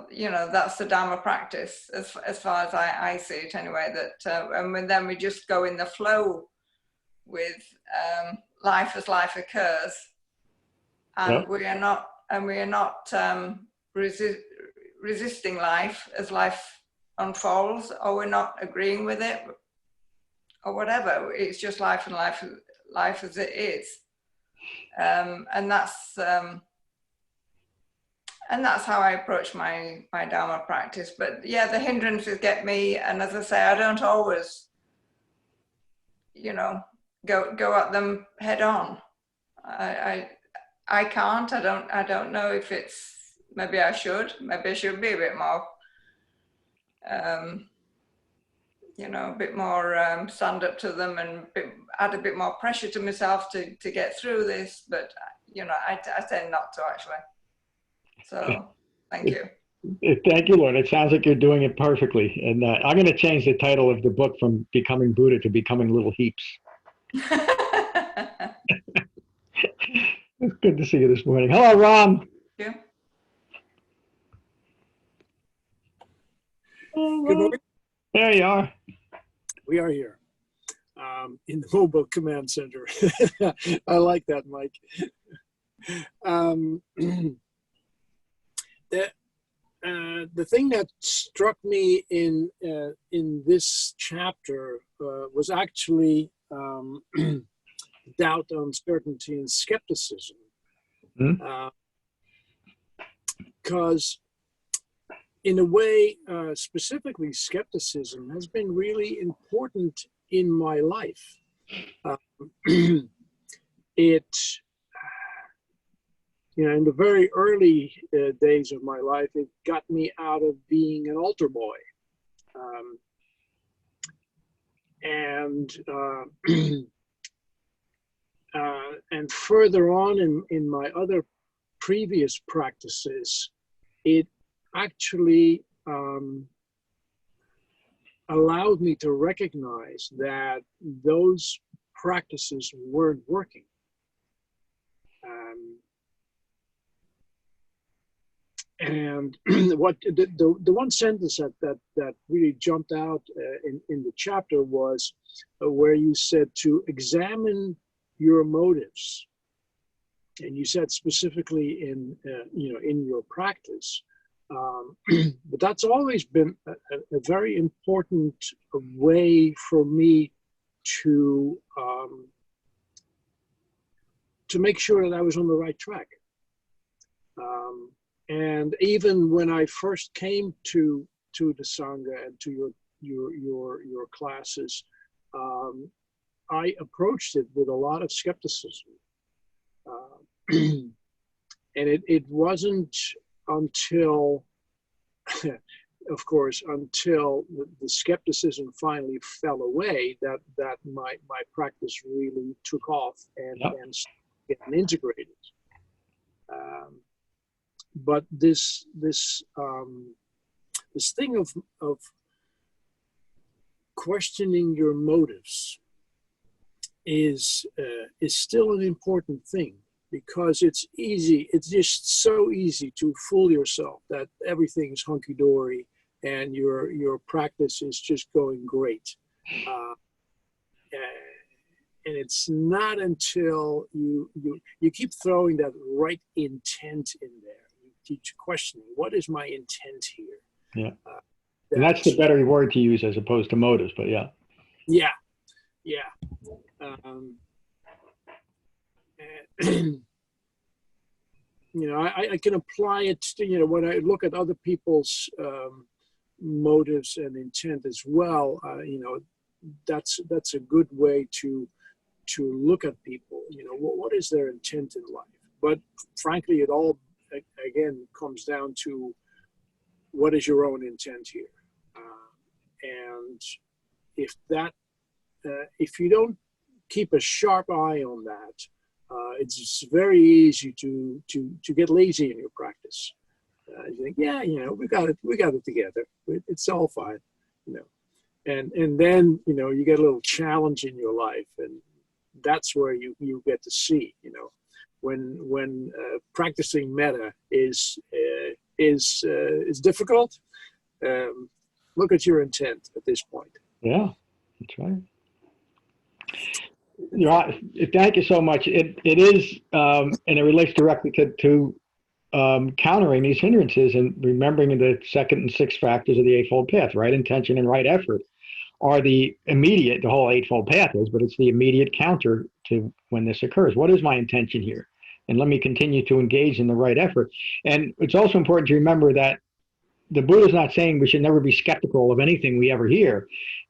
you know, that's the Dhamma practice as far as I see it anyway. That and then we just go in the flow with life as life occurs, and we are not resisting life as life unfolds, or we're not agreeing with it, or whatever. It's just life and life as it is, and that's how I approach my Dharma practice. But yeah, the hindrances get me, and as I say, I don't always, you know, go at them head on. I can't. I don't know if it's. Maybe I should. Maybe I should be a bit more. You know, a bit more stand up to them and add a bit more pressure to myself to get through this. But you know, I tend not to actually. So, thank you. Thank you, Lord. It sounds like you're doing it perfectly. And I'm going to change the title of the book from Becoming Buddha to Becoming Little Heaps. It's good to see you this morning. Hello, Ram. Yeah. Good morning. There you are. We are here in the Mobile Command Center. I like that, Mike. The thing that struck me in this chapter was actually doubt, uncertainty, and skepticism. Because in a way, specifically skepticism has been really important in my life. You know, in the very early days of my life, it got me out of being an altar boy. And further on in my other previous practices, it actually allowed me to recognize that those practices weren't working. And what the one sentence that really jumped out in the chapter was where you said to examine your motives, and you said specifically in you know, in your practice. But that's always been a very important way for me to make sure that I was on the right track. And even when I first came to the Sangha and to your classes, I approached it with a lot of skepticism. And it wasn't until, of course, until the skepticism finally fell away that my practice really took off and getting integrated. But this thing of questioning your motives is still an important thing. because it's easy. It's just so easy to fool yourself that everything's hunky-dory and your practice is just going great. And it's not until you keep throwing that right intent in there. You keep questioning, what is my intent here? Yeah. And that's the better word to use as opposed to motives, but yeah. Yeah. I can apply it to, when I look at other people's motives and intent as well, that's a good way to look at people. What is their intent in life? But frankly, it all, again, comes down to what is your own intent here? And if you don't keep a sharp eye on that, it's very easy to get lazy in your practice. You think, we got it together. It's all fine, And then you get a little challenge in your life, and that's where you get to see, when practicing metta is difficult. Look at your intent at this point. Yeah, that's right. Thank you so much. It is, and it relates directly to countering these hindrances and remembering the second and sixth factors of the Eightfold Path. Right intention and right effort are the whole Eightfold Path is, but it's the immediate counter to when this occurs. What is my intention here? And let me continue to engage in the right effort. And it's also important to remember that the Buddha is not saying we should never be skeptical of anything we ever hear.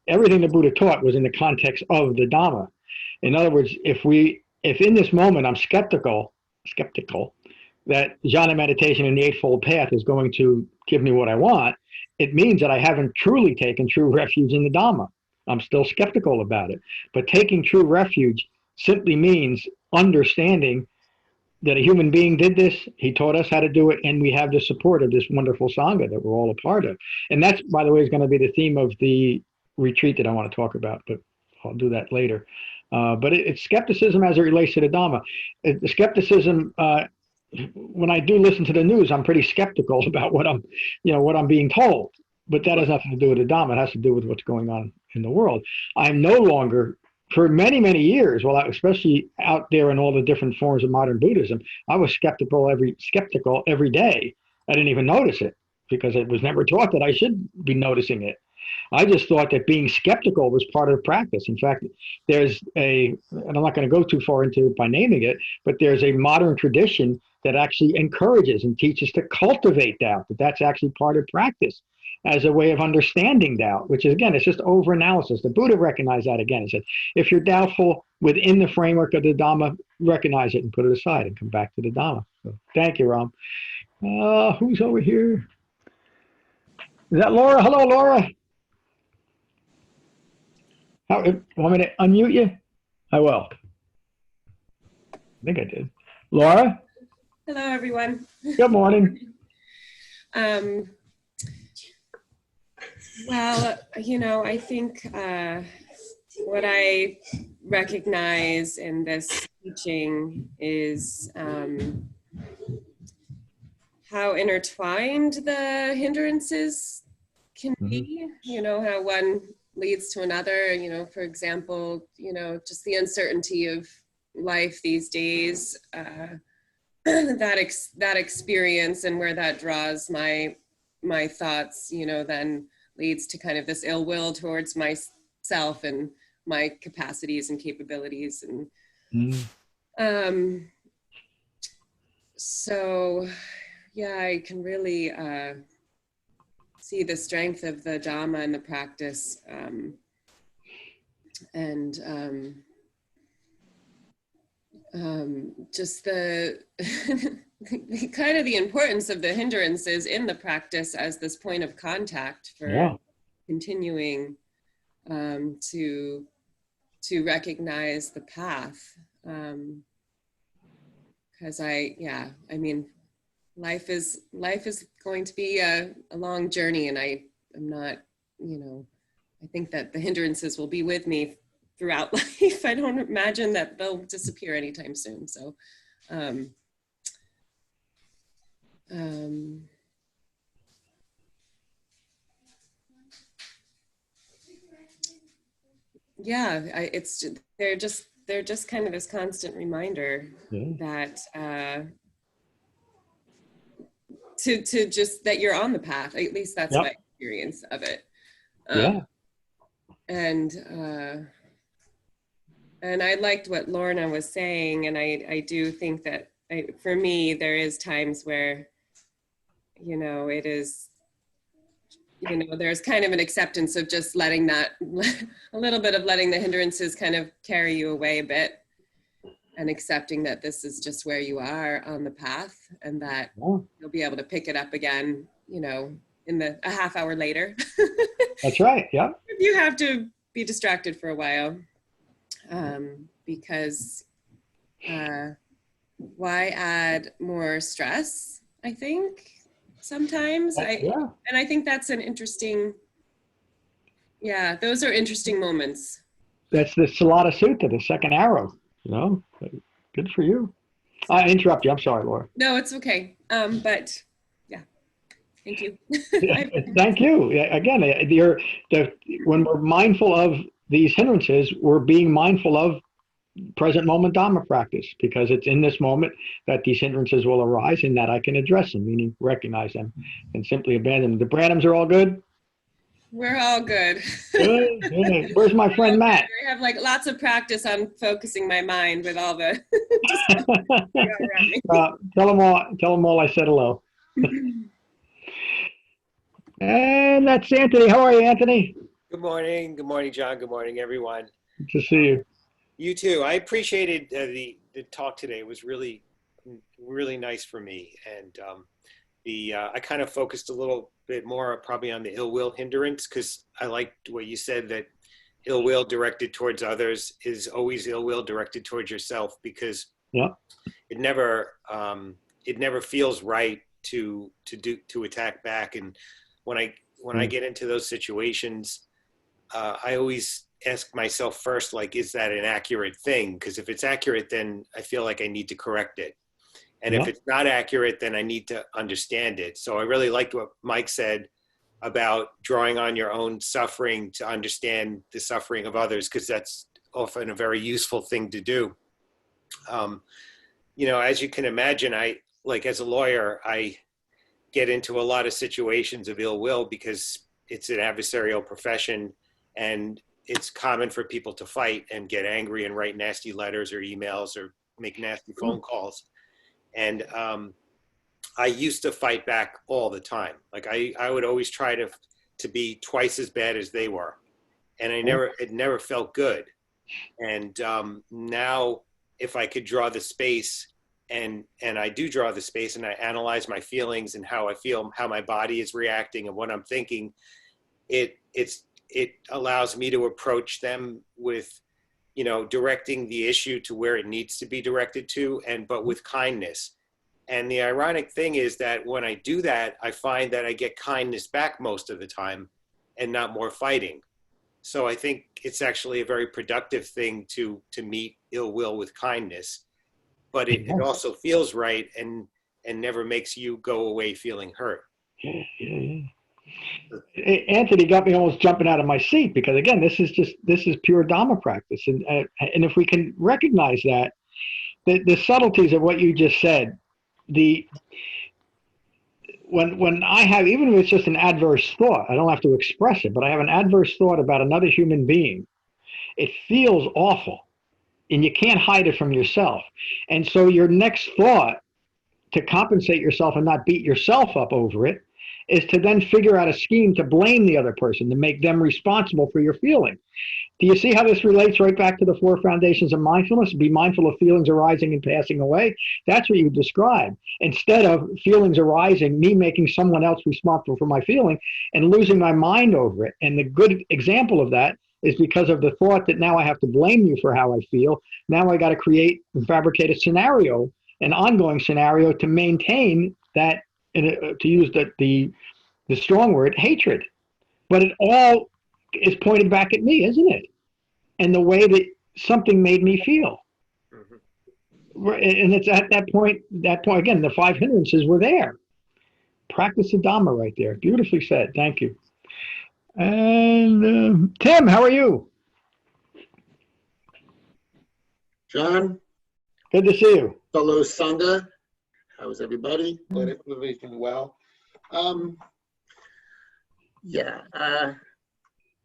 Everything the Buddha taught was in the context of the Dhamma. In other words, if in this moment I'm skeptical that jhana meditation and the Eightfold Path is going to give me what I want, it means that I haven't truly taken true refuge in the Dhamma. I'm still skeptical about it. But taking true refuge simply means understanding that a human being did this, he taught us how to do it, and we have the support of this wonderful Sangha that we're all a part of. And that's, by the way, is going to be the theme of the retreat that I want to talk about, but I'll do that later. But it's skepticism as it relates to the Dhamma. The skepticism, when I do listen to the news, I'm pretty skeptical about what I'm being told. But that has nothing to do with the Dhamma. It has to do with what's going on in the world. I'm no longer, for many, many years, especially out there in all the different forms of modern Buddhism, I was skeptical every day. I didn't even notice it because it was never taught that I should be noticing it. I just thought that being skeptical was part of practice. In fact, and I'm not going to go too far into it by naming it, but there's a modern tradition that actually encourages and teaches to cultivate doubt, that's actually part of practice as a way of understanding doubt, which is, again, it's just over-analysis. The Buddha recognized that again. He said, if you're doubtful within the framework of the Dhamma, recognize it and put it aside and come back to the Dhamma. So, thank you, Ram. Who's over here? Is that Laura? Hello, Laura. Want me to unmute you? I will. I think I did. Laura? Hello, everyone. Good morning. Well, I think what I recognize in this teaching is how intertwined the hindrances can be, how one leads to another, for example, just the uncertainty of life these days, that experience and where that draws my thoughts, then leads to kind of this ill will towards myself and my capacities and capabilities. And so, yeah, I can really see the strength of the Dhamma and the practice, and just the kind of the importance of the hindrances in the practice as this point of contact for continuing to recognize the path. Because life is going to be a long journey, and I'm not, I think that the hindrances will be with me throughout life. I don't imagine that they'll disappear anytime soon. So Yeah, they're just kind of this constant reminder that to just that you're on the path. At least that's my experience of it. And I liked what Lorna was saying, and I do think that for me there is times where, you know, it is, you know, there's kind of an acceptance of just letting that, a little bit of letting the hindrances kind of carry you away a bit, and accepting that this is just where you are on the path, and that you'll be able to pick it up again, you know, a half hour later. That's right. Yeah. You have to be distracted for a while, because why add more stress, I think, sometimes. And I think that's an interesting, those are interesting moments. That's the Sutta, the second arrow, you know. Good for you. I interrupt you. I'm sorry, Laura. No, it's okay. But yeah, thank you. Thank you. Again, when we're mindful of these hindrances, we're being mindful of present moment Dhamma practice, because it's in this moment that these hindrances will arise and that I can address them, meaning recognize them and simply abandon them. The Branhams are all good? We're all good. Good. Where's my friend Matt? I have like lots of practice on focusing my mind with all the. Tell them all I said hello. And that's Anthony. How are you, Anthony? Good morning. Good morning, John. Good morning, everyone. Good to see you. You too. I appreciated the talk today. It was really, really nice for me. And I kind of focused a little bit more probably on the ill will hindrance, because I liked what you said, that ill will directed towards others is always ill will directed towards yourself, because it never feels right to attack back. And when I get into those situations, I always ask myself first, like, is that an accurate thing? Because if it's accurate, then I feel like I need to correct it. And if it's not accurate, then I need to understand it. So I really liked what Mike said about drawing on your own suffering to understand the suffering of others, because that's often a very useful thing to do. You know, as you can imagine, as a lawyer, I get into a lot of situations of ill will because it's an adversarial profession, and it's common for people to fight and get angry and write nasty letters or emails or make nasty phone calls. And I used to fight back all the time. Like I would always try to be twice as bad as they were. And it never felt good. And now if I could draw the space, and I do draw the space, and I analyze my feelings and how I feel, how my body is reacting and what I'm thinking, it allows me to approach them with, you know, directing the issue to where it needs to be directed to, but with kindness. And the ironic thing is that when I do that, I find that I get kindness back most of the time and not more fighting. So I think it's actually a very productive thing to meet ill will with kindness, but it also feels right and never makes you go away feeling hurt. Anthony got me almost jumping out of my seat, because again, this is pure Dhamma practice, and if we can recognize that, the subtleties of what you just said, when I have, even if it's just an adverse thought, I don't have to express it, but I have an adverse thought about another human being, it feels awful, and you can't hide it from yourself, and so your next thought, to compensate yourself and not beat yourself up over it, is to then figure out a scheme to blame the other person, to make them responsible for your feeling. Do you see how this relates right back to the 4 foundations of mindfulness? Be mindful of feelings arising and passing away. That's what you describe. Instead of feelings arising, me making someone else responsible for my feeling and losing my mind over it. And the good example of that is because of the thought that now I have to blame you for how I feel. Now I got to create and fabricate a scenario, an ongoing scenario, to maintain that, to use the strong word, hatred. But it all is pointed back at me, isn't it? And the way that something made me feel. And it's at that point again, the 5 hindrances were there. Practice the Dhamma right there. Beautifully said. Thank you. And Tim, how are you? John, Good to see you. fellow Sangha, how is everybody? Glad everybody's doing well. I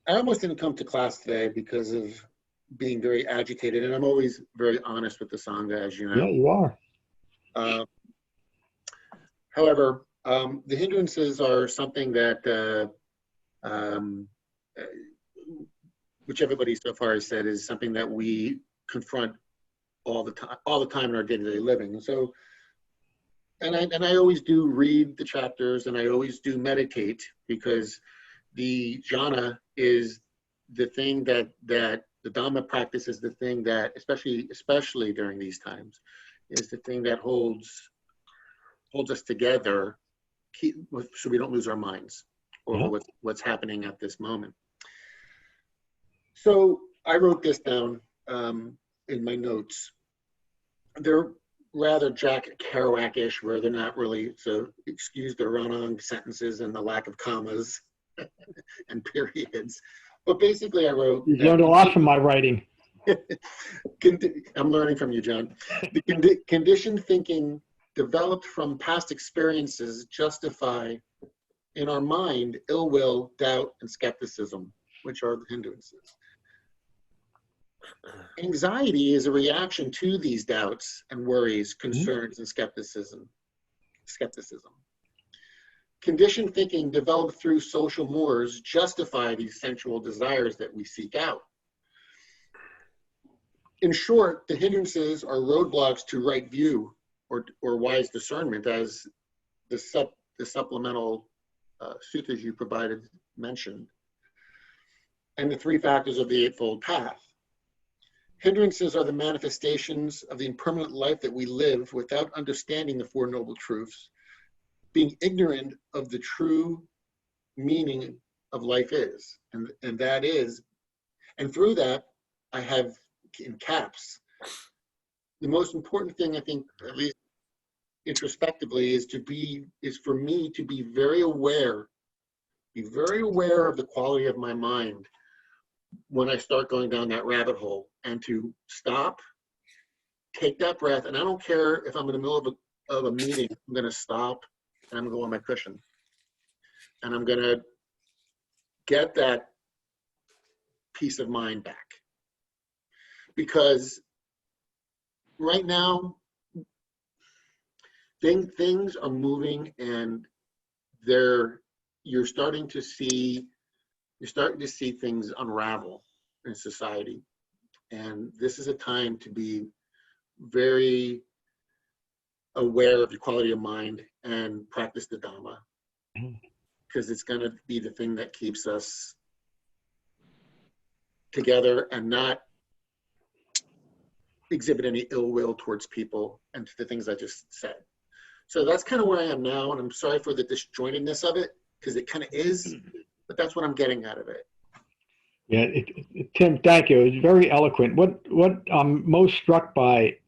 almost didn't come to class today because of being very agitated, and I'm always very honest with the Sangha, as you know. Yeah, you are. However, the hindrances are something that, which everybody so far has said is something that we confront all the time in our day-to-day living. So, and I always do read the chapters, and I always do meditate, because the jhana is the thing that the Dhamma practice is the thing that, especially during these times, is the thing that holds us together, so we don't lose our minds over what's happening at this moment. So I wrote this down in my notes. They're rather Jack Kerouac-ish, where they're not really, so excuse the run-on sentences and the lack of commas and periods. But basically I wrote... You've learned a lot from my writing. I'm learning from you, John. The conditioned thinking developed from past experiences justify in our mind ill will, doubt, and skepticism, which are the hindrances. Anxiety is a reaction to these doubts and worries, concerns, and skepticism. Conditioned thinking developed through social mores justify these sensual desires that we seek out. In short, the hindrances are roadblocks to right view or wise discernment, as the supplemental suttas you provided mentioned, and the 3 factors of the Eightfold Path. Hindrances are the manifestations of the impermanent life that we live without understanding the Four Noble Truths, being ignorant of the true meaning of life is. And that is, and through that, I have in caps, the most important thing, I think, at least introspectively, is for me to be very aware of the quality of my mind when I start going down that rabbit hole, and to stop, take that breath, and I don't care if I'm in the middle of a meeting, I'm gonna stop and I'm gonna go on my cushion. And I'm gonna get that peace of mind back. Because right now, things are moving, and you're starting to see things unravel in society. And this is a time to be very aware of your quality of mind and practice the Dhamma, because it's going to be the thing that keeps us together and not exhibit any ill will towards people and to the things I just said. So that's kind of where I am now, and I'm sorry for the disjointedness of it, because it kind of is, but that's what I'm getting out of it. Yeah, Tim, thank you. It's very eloquent. What I'm most struck by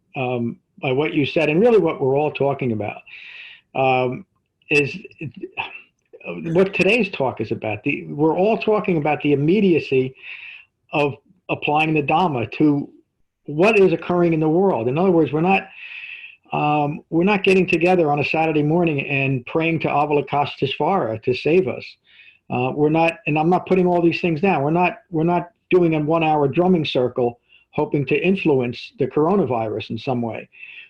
what you said, and really what we're all talking about, is what today's talk is about. We're all talking about the immediacy of applying the Dhamma to what is occurring in the world. In other words, we're not getting together on a Saturday morning and praying to Avalokiteshvara to save us. We're not, and I'm not putting all these things down. We're not doing a 1-hour drumming circle hoping to influence the coronavirus in some way.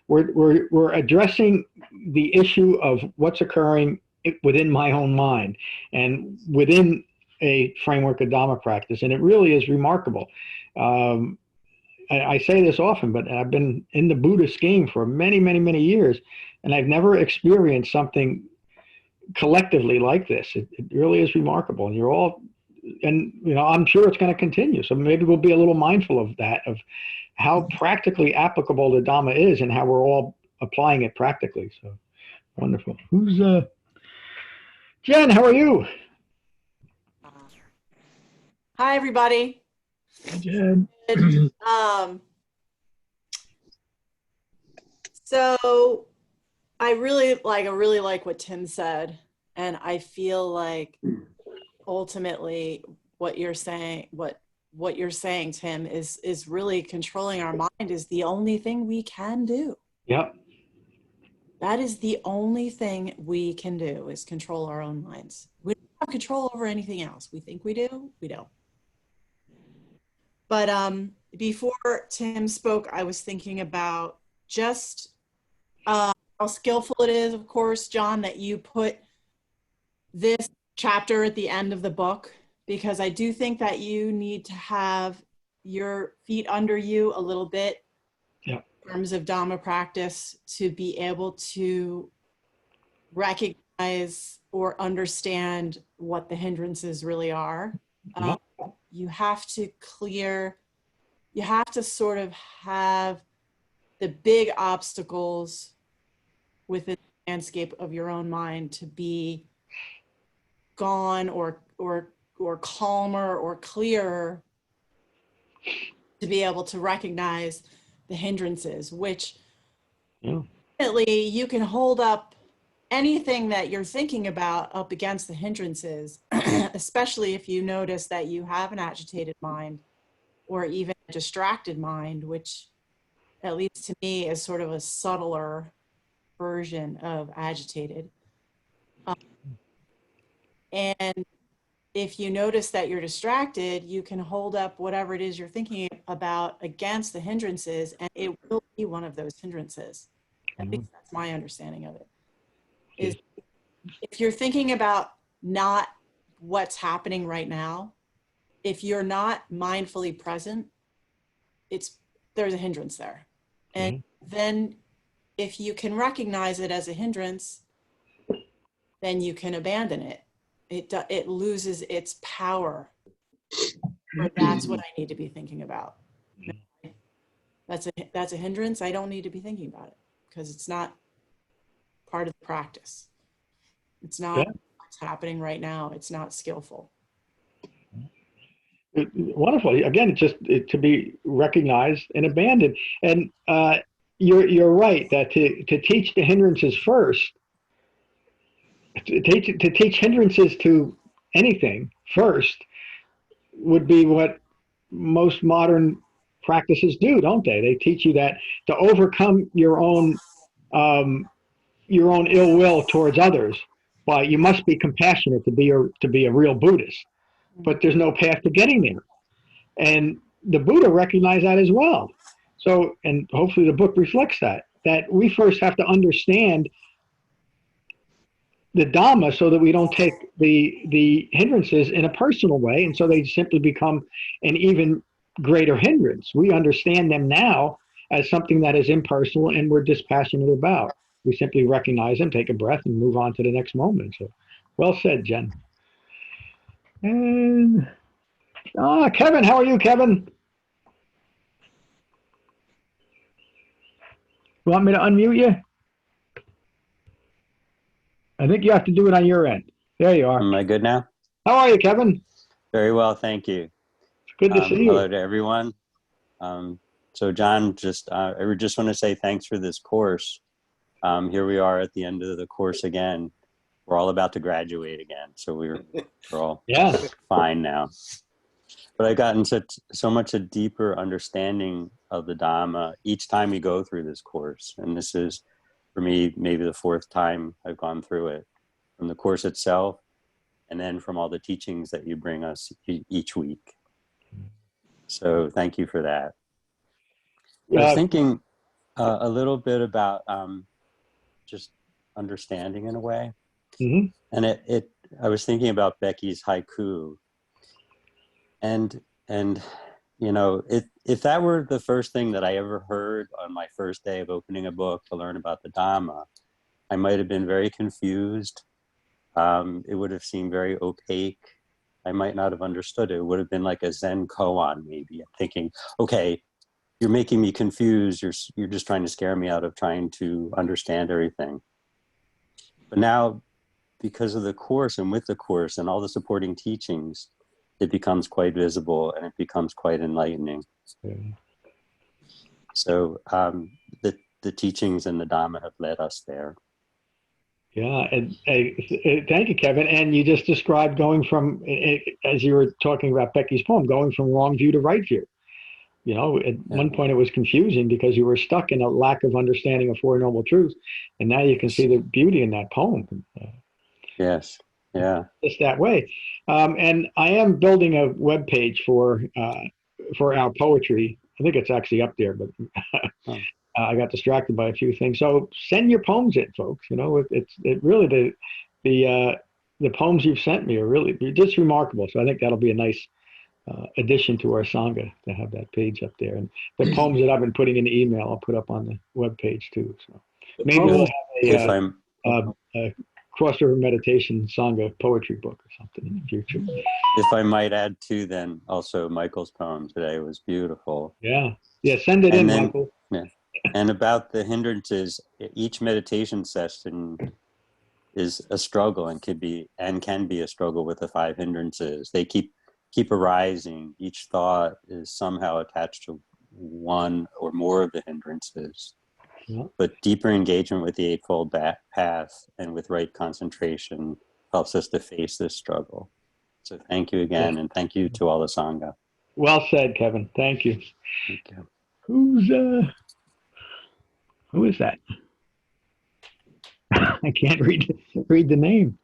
We're addressing the issue of what's occurring within my own mind and within a framework of Dhamma practice, and it really is remarkable. I say this often, but I've been in the Buddhist game for many, many, many years, and I've never experienced something collectively like this. It really is remarkable, and you're all, and I'm sure it's going to continue. So maybe we'll be a little mindful of that, of how practically applicable the Dhamma is and how we're all applying it practically. So wonderful. Who's Jen? How are you? Hi, everybody. Hi, Jen. So I really like what Tim said, and I feel like ultimately what you're saying, what you're saying, Tim, is really controlling our mind is the only thing we can do. Yep. That is the only thing we can do, is control our own minds. We don't have control over anything else. We think we do, we don't. But before Tim spoke, I was thinking about just how skillful it is, of course, John, that you put this chapter at the end of the book, because I do think that you need to have your feet under you a little bit in terms of Dhamma practice to be able to recognize or understand what the hindrances really are. You have to sort of have the big obstacles within the landscape of your own mind to be gone or calmer or clearer, to be able to recognize the hindrances, which definitely you can hold up anything that you're thinking about up against the hindrances, especially if you notice that you have an agitated mind or even a distracted mind, which at least to me is sort of a subtler version of agitated. And if you notice that you're distracted, you can hold up whatever it is you're thinking about against the hindrances, and it will be one of those hindrances. At least that's my understanding of it. Is if you're thinking about not what's happening right now, if you're not mindfully present, there's a hindrance there. And then if you can recognize it as a hindrance, then you can abandon it. It loses its power. Or that's what I need to be thinking about. That's a hindrance. I don't need to be thinking about it because it's not part of the practice. It's not what's happening right now. It's not skillful. Wonderful. Again, just to be recognized and abandoned. And you're right that to teach the hindrances first, to teach hindrances to anything first would be what most modern practices do, don't they? They teach you that to overcome your own ill will towards others, but you must be compassionate to be a real Buddhist. But there's no path to getting there, and the Buddha recognized that as well. So, and hopefully the book reflects that we first have to understand the Dhamma so that we don't take the hindrances in a personal way, and so they simply become an even greater hindrance. We understand them now as something that is impersonal and we're dispassionate about. We simply recognize them, take a breath, and move on to the next moment. So, well said, Jen. And Kevin, how are you, Kevin? You want me to unmute you? I think you have to do it on your end. There you are. Am I good now? How are you, Kevin? Very well, thank you. Good to see you. Hello to everyone. So John, I just want to say thanks for this course. Here we are at the end of the course again. We're all about to graduate again, so we're all fine now. But I've gotten so much a deeper understanding of the Dhamma each time we go through this course. And this is, for me, maybe the fourth time I've gone through it, from the course itself, and then from all the teachings that you bring us each week. So thank you for that. I was thinking a little bit about just understanding in a way. And I was thinking about Becky's haiku. And you know, if that were the first thing that I ever heard on my first day of opening a book to learn about the Dhamma, I might have been very confused. It would have seemed very opaque. I might not have understood it. It would have been like a Zen koan, maybe. I'm thinking, okay, you're making me confused. You're just trying to scare me out of trying to understand everything. But now, because of the course and with the course and all the supporting teachings, it becomes quite visible and it becomes quite enlightening. So the teachings and the Dhamma have led us there. Yeah, and thank you, Kevin. And you just described going from, as you were talking about Becky's poem, going from wrong view to right view. You know, at one point it was confusing because you were stuck in a lack of understanding of Four Noble Truths, and now you can see the beauty in that poem. Yes, yeah. Just that way. And I am building a web page for our poetry. I think it's actually up there, but I got distracted by a few things. So send your poems in, folks. You know, it really the poems you've sent me are really just remarkable. So I think that'll be a nice addition to our Sangha to have that page up there. And the poems that I've been putting in the email, I'll put up on the web page too. So maybe we'll have a Cross River Meditation Sangha poetry book or something in the future. If I might add too, then also Michael's poem today was beautiful. Yeah, send it in, Michael. Yeah. And about the hindrances, each meditation session is a struggle and can be a struggle with the 5 hindrances. They keep arising. Each thought is somehow attached to one or more of the hindrances. Yeah. But deeper engagement with the Eightfold Path and with right concentration helps us to face this struggle. So thank you again, and thank you to all the Sangha. Well said, Kevin. Thank you. Thank you. Who is that? I can't read the name.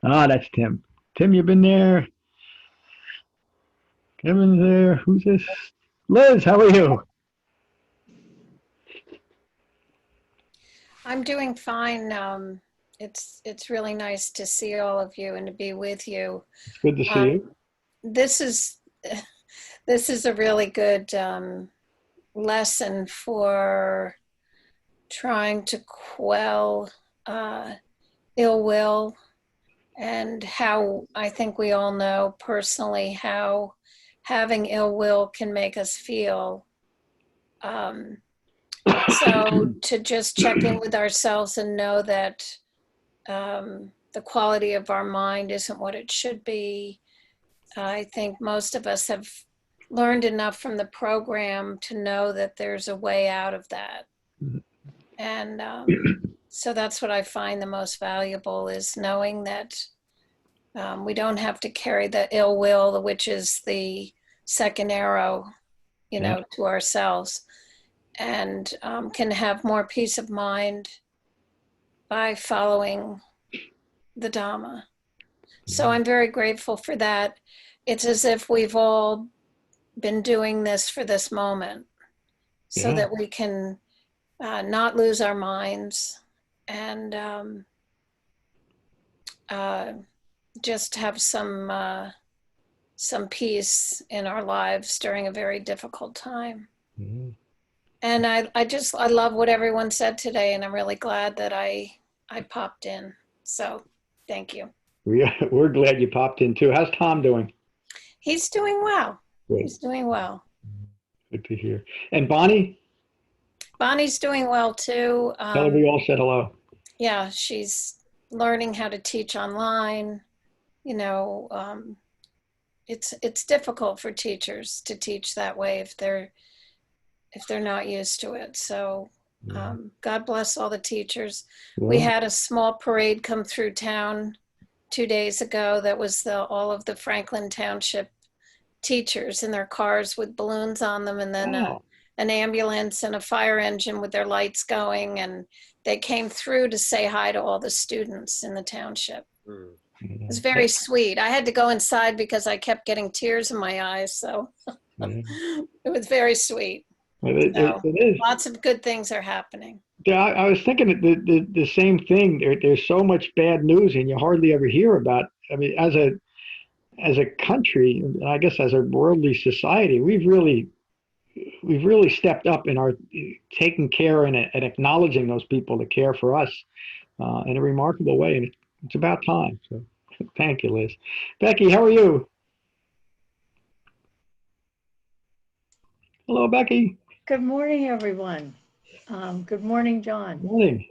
That's Tim. Tim, you've been there. Kevin's there. Who's this? Liz, how are you? I'm doing fine. It's really nice to see all of you and to be with you. It's good to see you. This is a really good lesson for trying to quell ill will, and how I think we all know personally how having ill will can make us feel. So to just check in with ourselves and know that the quality of our mind isn't what it should be. I think most of us have learned enough from the program to know that there's a way out of that. And so that's what I find the most valuable, is knowing that we don't have to carry the ill will, which is the second arrow, to ourselves, and can have more peace of mind by following the Dhamma. So I'm very grateful for that. It's as if we've all been doing this for this moment, so that we can not lose our minds and just have some peace in our lives during a very difficult time. Mm-hmm. And I love what everyone said today, and I'm really glad that I popped in. So thank you. We're glad you popped in too. How's Tom doing? He's doing well. Good. He's doing well. Good to hear. And Bonnie? Bonnie's doing well too. Tell her we all said hello. Yeah, she's learning how to teach online. It's difficult for teachers to teach that way if they're not used to it. So God bless all the teachers. Yeah. We had a small parade come through town 2 days ago that was all of the Franklin Township teachers in their cars with balloons on them, and then an ambulance and a fire engine with their lights going, and they came through to say hi to all the students in the township. It was very sweet. I had to go inside because I kept getting tears in my eyes, so it was very sweet. It is. Lots of good things are happening. Yeah, I was thinking the same thing. There's so much bad news, and you hardly ever hear about. I mean, as a country, I guess as a worldly society, we've really stepped up in our taking care and acknowledging those people that care for us in a remarkable way, and it's about time. So, thank you, Liz. Becky, how are you? Hello, Becky. Good morning, everyone. Good morning, John. Good morning.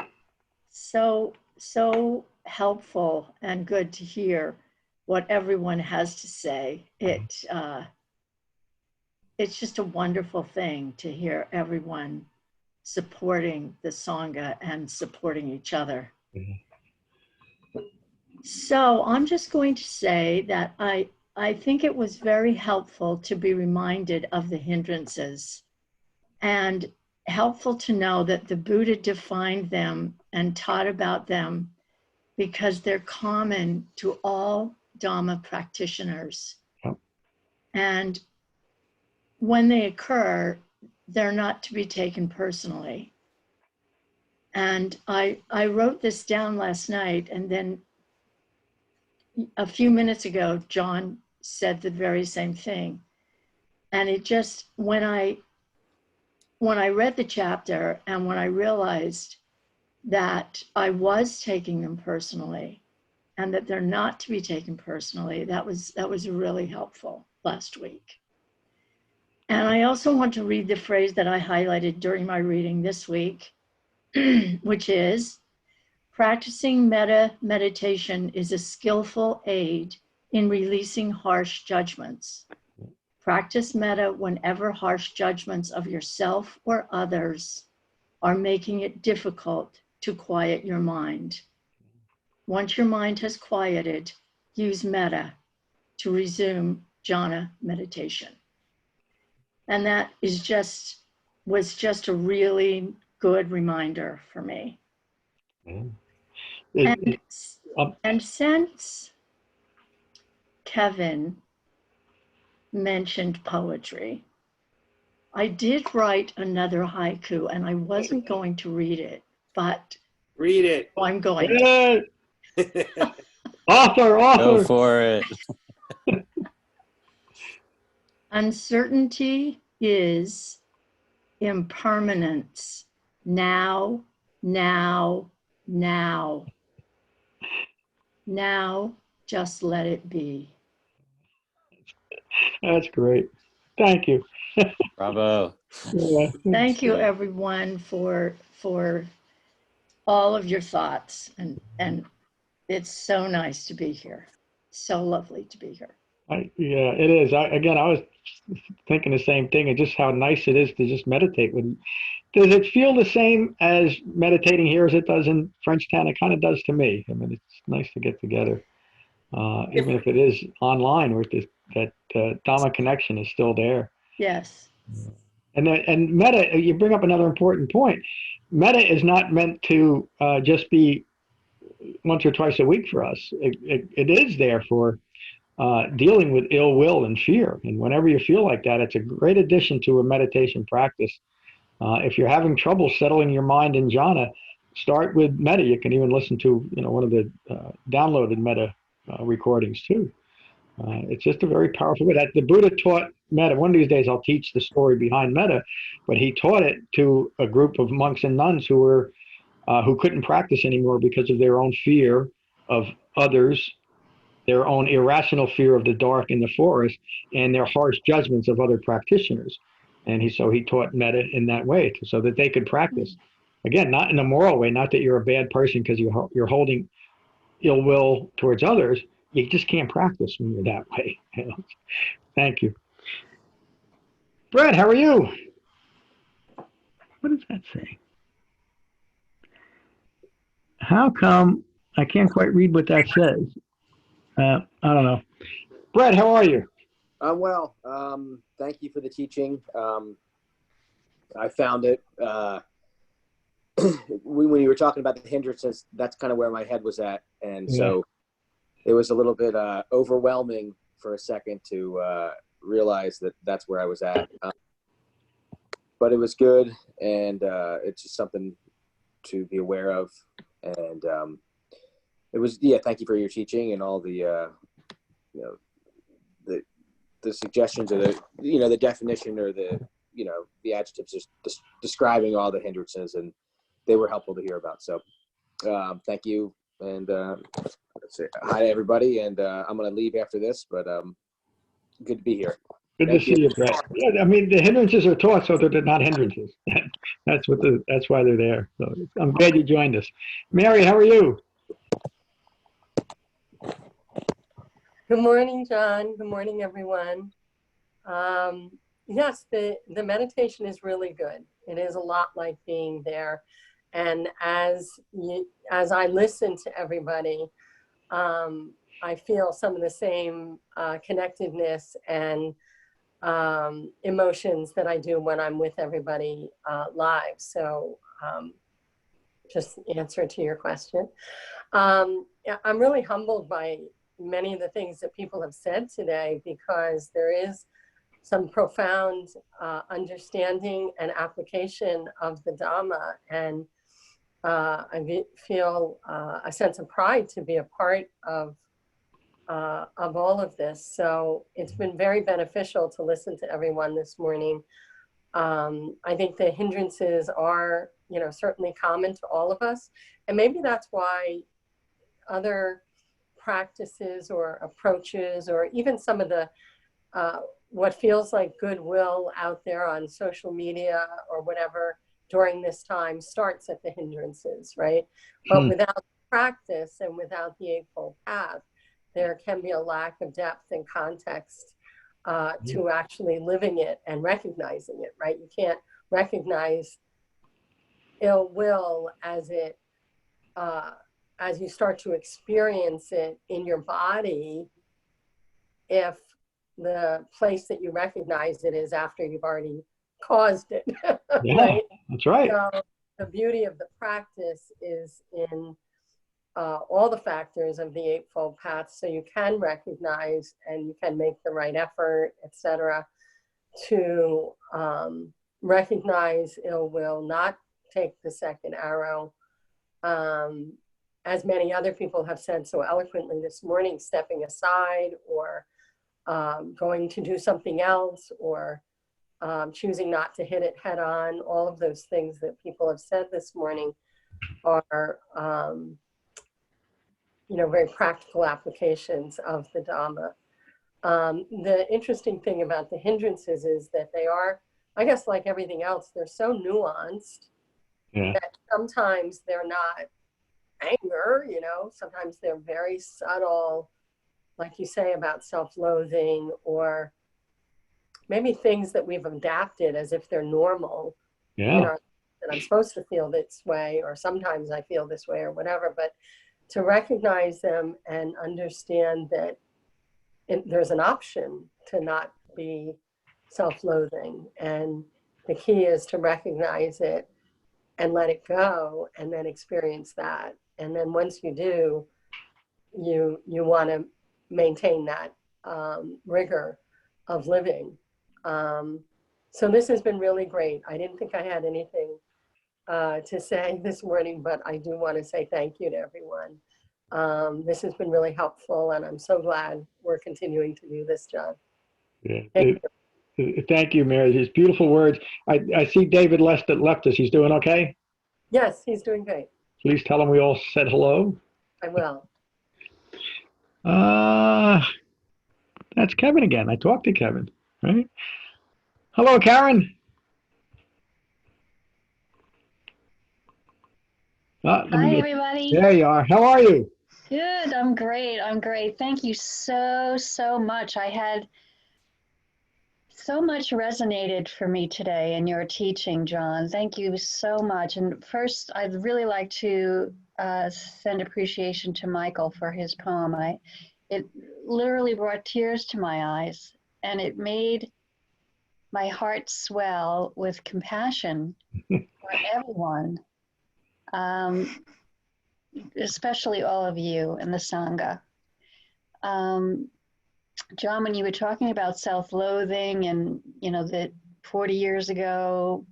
So helpful and good to hear what everyone has to say. It's just a wonderful thing to hear everyone supporting the Sangha and supporting each other. Mm-hmm. So I'm just going to say that I think it was very helpful to be reminded of the hindrances, and helpful to know that the Buddha defined them and taught about them because they're common to all Dhamma practitioners. Yep. And when they occur, they're not to be taken personally. And I wrote this down last night, and then a few minutes ago, John said the very same thing. And it just, when I read the chapter and when I realized that I was taking them personally and that they're not to be taken personally, that was really helpful last week. And I also want to read the phrase that I highlighted during my reading this week, which is, practicing metta meditation is a skillful aid in releasing harsh judgments. Practice metta whenever harsh judgments of yourself or others are making it difficult to quiet your mind. Once your mind has quieted, use metta to resume jhana meditation. And that was just a really good reminder for me. And since Kevin mentioned poetry, I did write another haiku, and I wasn't going to read it, but read it. I'm going to. Author. Go for it. Uncertainty is impermanence. Now, now, now. Now, just let it be. That's great. Thank you. Bravo. Yeah. Thank you, everyone, for all of your thoughts. And it's so nice to be here. So lovely to be here. Yeah, it is. I was thinking the same thing, and just how nice it is to just meditate with. Does it feel the same as meditating here as it does in Frenchtown? It kind of does to me. I mean, it's nice to get together, even if it is online, where that Dhamma connection is still there. Yes. And metta, you bring up another important point. Metta is not meant to just be once or twice a week for us. It is there for dealing with ill will and fear. And whenever you feel like that, it's a great addition to a meditation practice. If you're having trouble settling your mind in jhana, start with metta. You can even listen to one of the downloaded metta recordings too. It's just a very powerful way. That the Buddha taught metta. One of these days I'll teach the story behind metta, but he taught it to a group of monks and nuns who couldn't practice anymore because of their own fear of others, their own irrational fear of the dark in the forest, and their harsh judgments of other practitioners. And so he taught metta in that way, so that they could practice. Again, not in a moral way, not that you're a bad person because you're holding ill will towards others. You just can't practice when you're that way. Thank you. Brett, how are you? What does that say? How come I can't quite read what that says? I don't know. Brett, how are you? I'm well. Thank you for the teaching. I found it, when you were talking about the hindrances, that's kind of where my head was at. And so it was a little bit overwhelming for a second to realize that that's where I was at. But it was good, and it's just something to be aware of. And it was, thank you for your teaching and all the, the suggestions, or the definition, or the adjectives just describing all the hindrances, and they were helpful to hear about. So thank you, and let's say hi to everybody, and I'm going to leave after this, but good to be here. Good to see you, Brett. Yeah, I mean, the hindrances are taught so that they're not hindrances. That's why they're there. So I'm glad you joined us. Mary, how are you? Good morning, John. Good morning, everyone. Yes, the meditation is really good. It is a lot like being there. And as I listen to everybody, I feel some of the same connectedness and emotions that I do when I'm with everybody live. So just answer to your question. Yeah, I'm really humbled by many of the things that people have said today, because there is some profound understanding and application of the Dhamma. And I feel a sense of pride to be a part of all of this. So it's been very beneficial to listen to everyone this morning. I think the hindrances are, certainly common to all of us. And maybe that's why other practices or approaches, or even some of the, what feels like goodwill out there on social media or whatever during this time, starts at the hindrances, right? But without practice and without the Eightfold Path, there can be a lack of depth and context to actually living it and recognizing it, right? You can't recognize ill will as it, as you start to experience it in your body, if the place that you recognize it is after you've already caused it. Yeah, right? That's right. So the beauty of the practice is in all the factors of the Eightfold Path, so you can recognize and you can make the right effort, etc., to recognize ill will, not take the second arrow. As many other people have said so eloquently this morning, stepping aside, or going to do something else, or choosing not to hit it head on. All of those things that people have said this morning are very practical applications of the Dhamma. The interesting thing about the hindrances is that they are, I guess like everything else, they're so nuanced that sometimes they're not anger, sometimes they're very subtle, like you say, about self-loathing, or maybe things that we've adapted as if they're normal. That I'm supposed to feel this way, or sometimes I feel this way, or whatever. But to recognize them and understand that there's an option to not be self-loathing, and the key is to recognize it and let it go, and then experience that. And then once you do, you want to maintain that rigor of living. So this has been really great. I didn't think I had anything to say this morning, but I do want to say thank you to everyone. This has been really helpful, and I'm so glad we're continuing to do this, John. Thank you, Mary. These beautiful words. I see David left us. He's doing okay? Yes, he's doing great. Please tell him we all said hello. I will. That's Kevin again. I talked to Kevin, right? Hello, Karen. Hi, everybody. There you are. How are you? Good. I'm great. I'm great. Thank you so much. I had so much resonated for me today in your teaching, John. Thank you so much. And first, I'd really like to send appreciation to Michael for his poem. It literally brought tears to my eyes, and it made my heart swell with compassion for everyone, especially all of you in the Sangha. John, when you were talking about self-loathing and, that 40 years ago,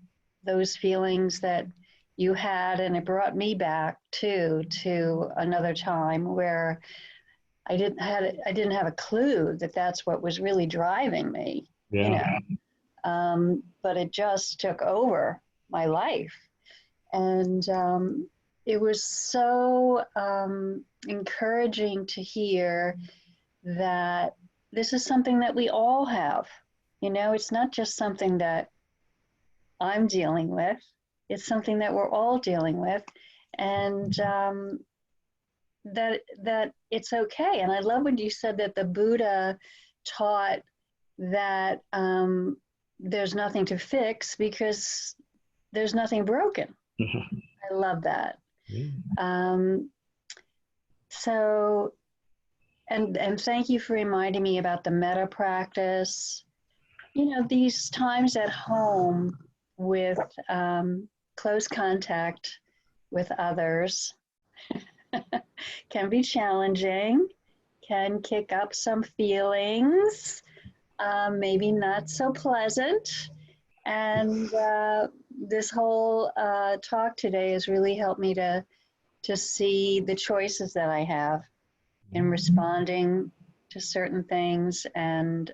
those feelings that you had, and it brought me back too, to another time where I didn't have a clue that that's what was really driving me, but it just took over my life. And it was so encouraging to hear that this is something that we all have. It's not just something that I'm dealing with, it's something that we're all dealing with, and that it's okay. And I love when you said that the Buddha taught that there's nothing to fix, because there's nothing broken. I love that. So, and thank you for reminding me about the metta practice. You know, these times at home with close contact with others can be challenging, can kick up some feelings, maybe not so pleasant. And this whole talk today has really helped me to see the choices that I have in responding to certain things, and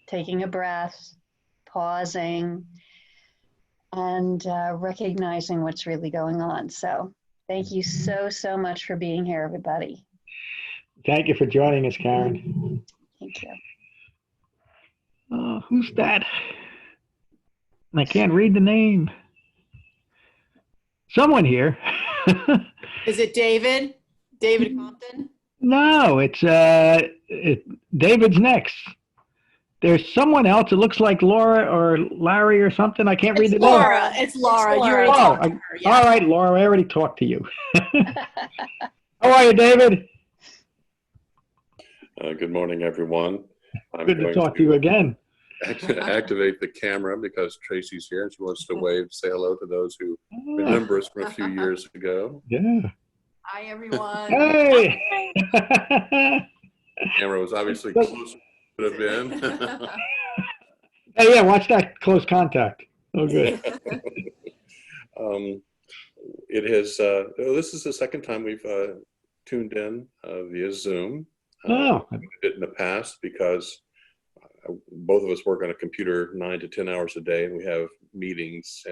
taking a breath, pausing, and recognizing what's really going on. So thank you so much for being here, everybody. Thank you for joining us, Karen. Thank you. Who's that? I can't read the name. Someone here. Is it David? David Compton? No, it's David's next. There's someone else. It looks like Laura or Larry or something. I can't read the name. Laura. It's Laura. You already talked to her. Yeah. All right, Laura. I already talked to you. How are you, David? Good morning, everyone. I'm Good to talk to you again. Activate the camera because Tracy's here and she wants to wave, say hello to those who remember us from a few years ago. Yeah. Hi, everyone. Hey! The camera was obviously closer than it could have been. Hey, yeah, watch that close contact. Oh, good. It has, this is the second time we've tuned in via Zoom. We did it in the past because both of us work on a computer 9 to 10 hours a day, and we have meetings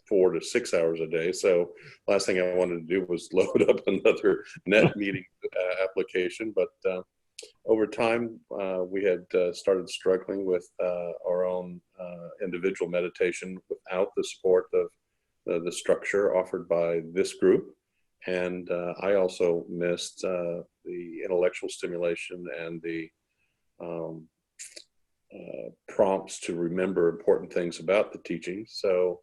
4 to 6 hours a day. So last thing I wanted to do was load up another net meeting application. But over time, we had started struggling with our own individual meditation without the support of the structure offered by this group. And I also missed the intellectual stimulation and the prompts to remember important things about the teaching. So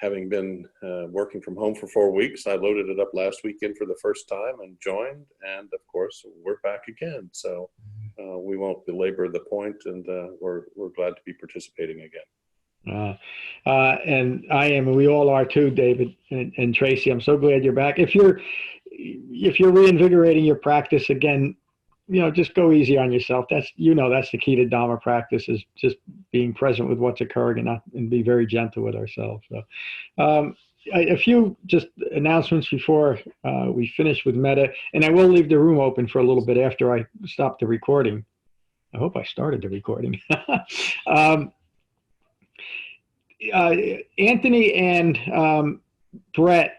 having been working from home for 4 weeks, I loaded it up last weekend for the first time and joined, and of course we're back again. So we won't belabor the point, and we're glad to be participating again. And I am, and we all are too, David and Tracy. I'm so glad you're back. If you're reinvigorating your practice again, just go easy on yourself. That's the key to Dhamma practice, is just being present with what's occurring and be very gentle with ourselves. So, a few just announcements before we finish with Metta, and I will leave the room open for a little bit after I stop the recording. I hope I started the recording. Anthony and Brett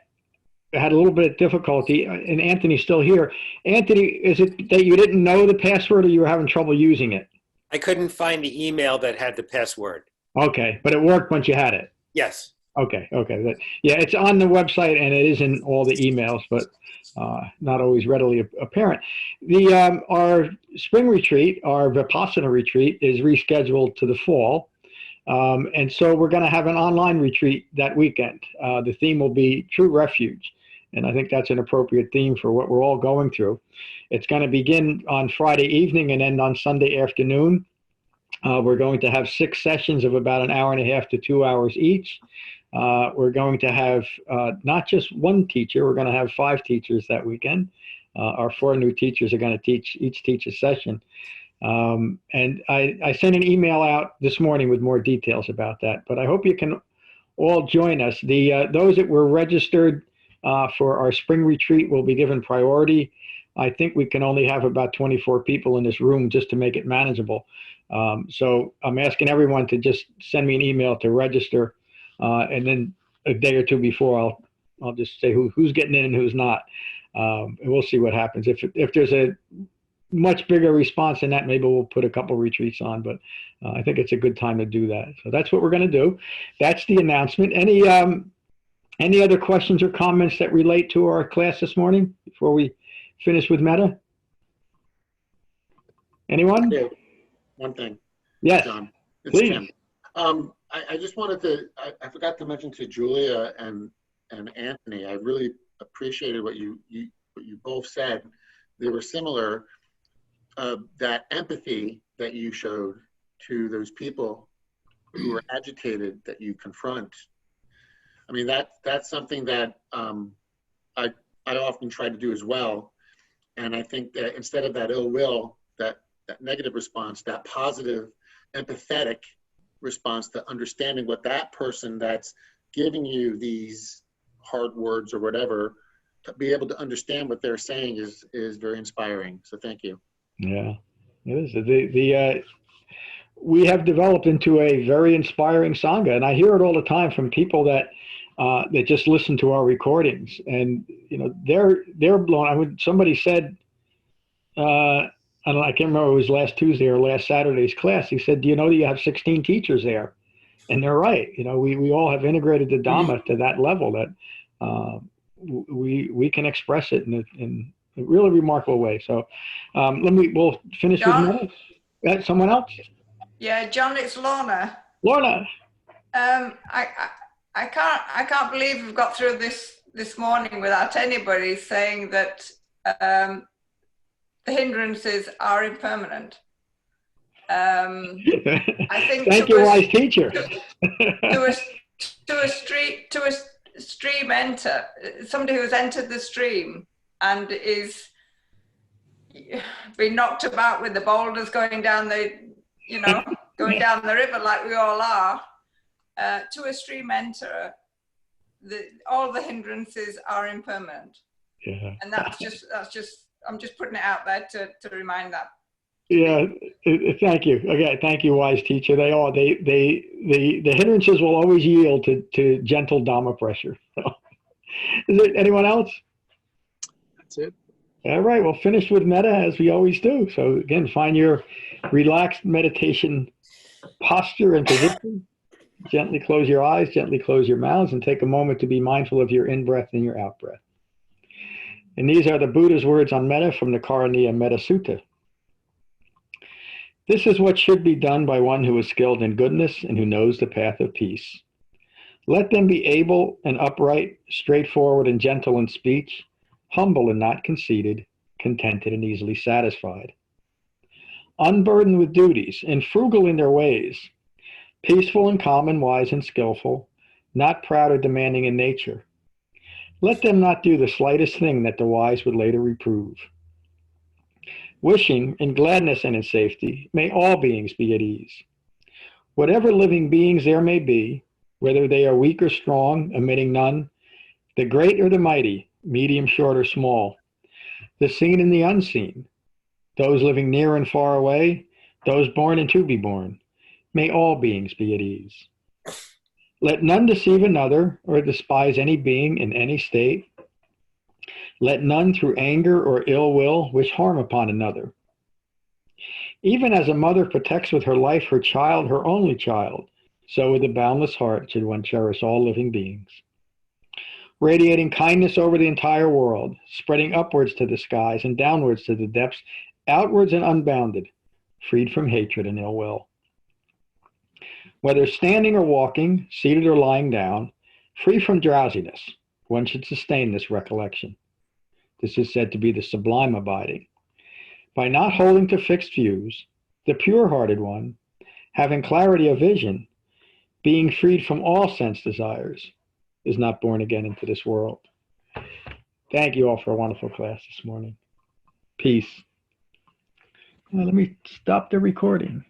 had a little bit of difficulty, and Anthony's still here. Anthony, is it that you didn't know the password, or you were having trouble using it? I couldn't find the email that had the password. Okay, but it worked once you had it? Yes. Okay. Yeah, it's on the website, and it is in all the emails, but not always readily apparent. Our spring retreat, our Vipassana retreat, is rescheduled to the fall. And so we're going to have an online retreat that weekend. The theme will be True Refuge. And I think that's an appropriate theme for what we're all going through. It's going to begin on Friday evening and end on Sunday afternoon. We're going to have 6 sessions of about 1.5 hours to 2 hours each. We're going to have not just one teacher, we're going to have 5 teachers that weekend. Our 4 new teachers are going to each teach a session. And I sent an email out this morning with more details about that, but I hope you can all join us. Those that were registered for our spring retreat will be given priority. I think we can only have about 24 people in this room just to make it manageable. So I'm asking everyone to just send me an email to register, and then a day or two before I'll just say who's getting in and who's not. And we'll see what happens. If there's a much bigger response than that, maybe we'll put a couple retreats on, but I think it's a good time to do that. So that's what we're going to do. That's the announcement. Any other questions or comments that relate to our class this morning before we finish with Metta? Anyone? One thing. Yes, John, it's please. Tim. I just wanted to, I forgot to mention to Julia and Anthony, I really appreciated what you both said. They were similar, that empathy that you showed to those people who are agitated, that you confront. I mean, that's something that I often try to do as well. And I think that instead of that ill will, that negative response, that positive, empathetic response to understanding what that person that's giving you these hard words or whatever, to be able to understand what they're saying is very inspiring. So thank you. Yeah, it is. We have developed into a very inspiring Sangha, and I hear it all the time from people that just listen to our recordings, and they're blown. I mean, somebody said, I can't remember if it was last Tuesday or last Saturday's class. He said, "Do you know that you have 16 teachers there?" And they're right. We all have integrated the Dhamma to that level that we can express it in a really remarkable way. So we'll finish John? with someone else. Yeah, John, it's Lorna. Lorna. I can't believe we've got through this morning without anybody saying that the hindrances are impermanent. I think thank you, wise teacher. To a stream enter, somebody who's entered the stream and is being knocked about with the boulders going down going down the river like we all are, to a stream enterer, all the hindrances are impermanent. Yeah. And that's just I'm just putting it out there to remind that. Yeah, thank you. Okay, thank you, wise teacher. The hindrances will always yield to gentle Dhamma pressure. Is there anyone else? That's it. All right, we'll finish with Metta as we always do. So again, find your relaxed meditation posture and position. Gently close your eyes, gently close your mouths, and take a moment to be mindful of your in-breath and your out-breath. And these are the Buddha's words on Metta from the Karaniya Metta Sutta. This is what should be done by one who is skilled in goodness and who knows the path of peace. Let them be able and upright, straightforward and gentle in speech, humble and not conceited, contented and easily satisfied. Unburdened with duties and frugal in their ways, peaceful and calm and wise and skillful, not proud or demanding in nature. Let them not do the slightest thing that the wise would later reprove. Wishing in gladness and in safety, may all beings be at ease. Whatever living beings there may be, whether they are weak or strong, omitting none, the great or the mighty, medium, short, or small, the seen and the unseen, those living near and far away, those born and to be born, may all beings be at ease. Let none deceive another or despise any being in any state. Let none through anger or ill will wish harm upon another. Even as a mother protects with her life her child, her only child, so with a boundless heart should one cherish all living beings. Radiating kindness over the entire world, spreading upwards to the skies and downwards to the depths, outwards and unbounded, freed from hatred and ill will. Whether standing or walking, seated or lying down, free from drowsiness, one should sustain this recollection. This is said to be the sublime abiding. By not holding to fixed views, the pure-hearted one, having clarity of vision, being freed from all sense desires, is not born again into this world. Thank you all for a wonderful class this morning. Peace. Well, let me stop the recording.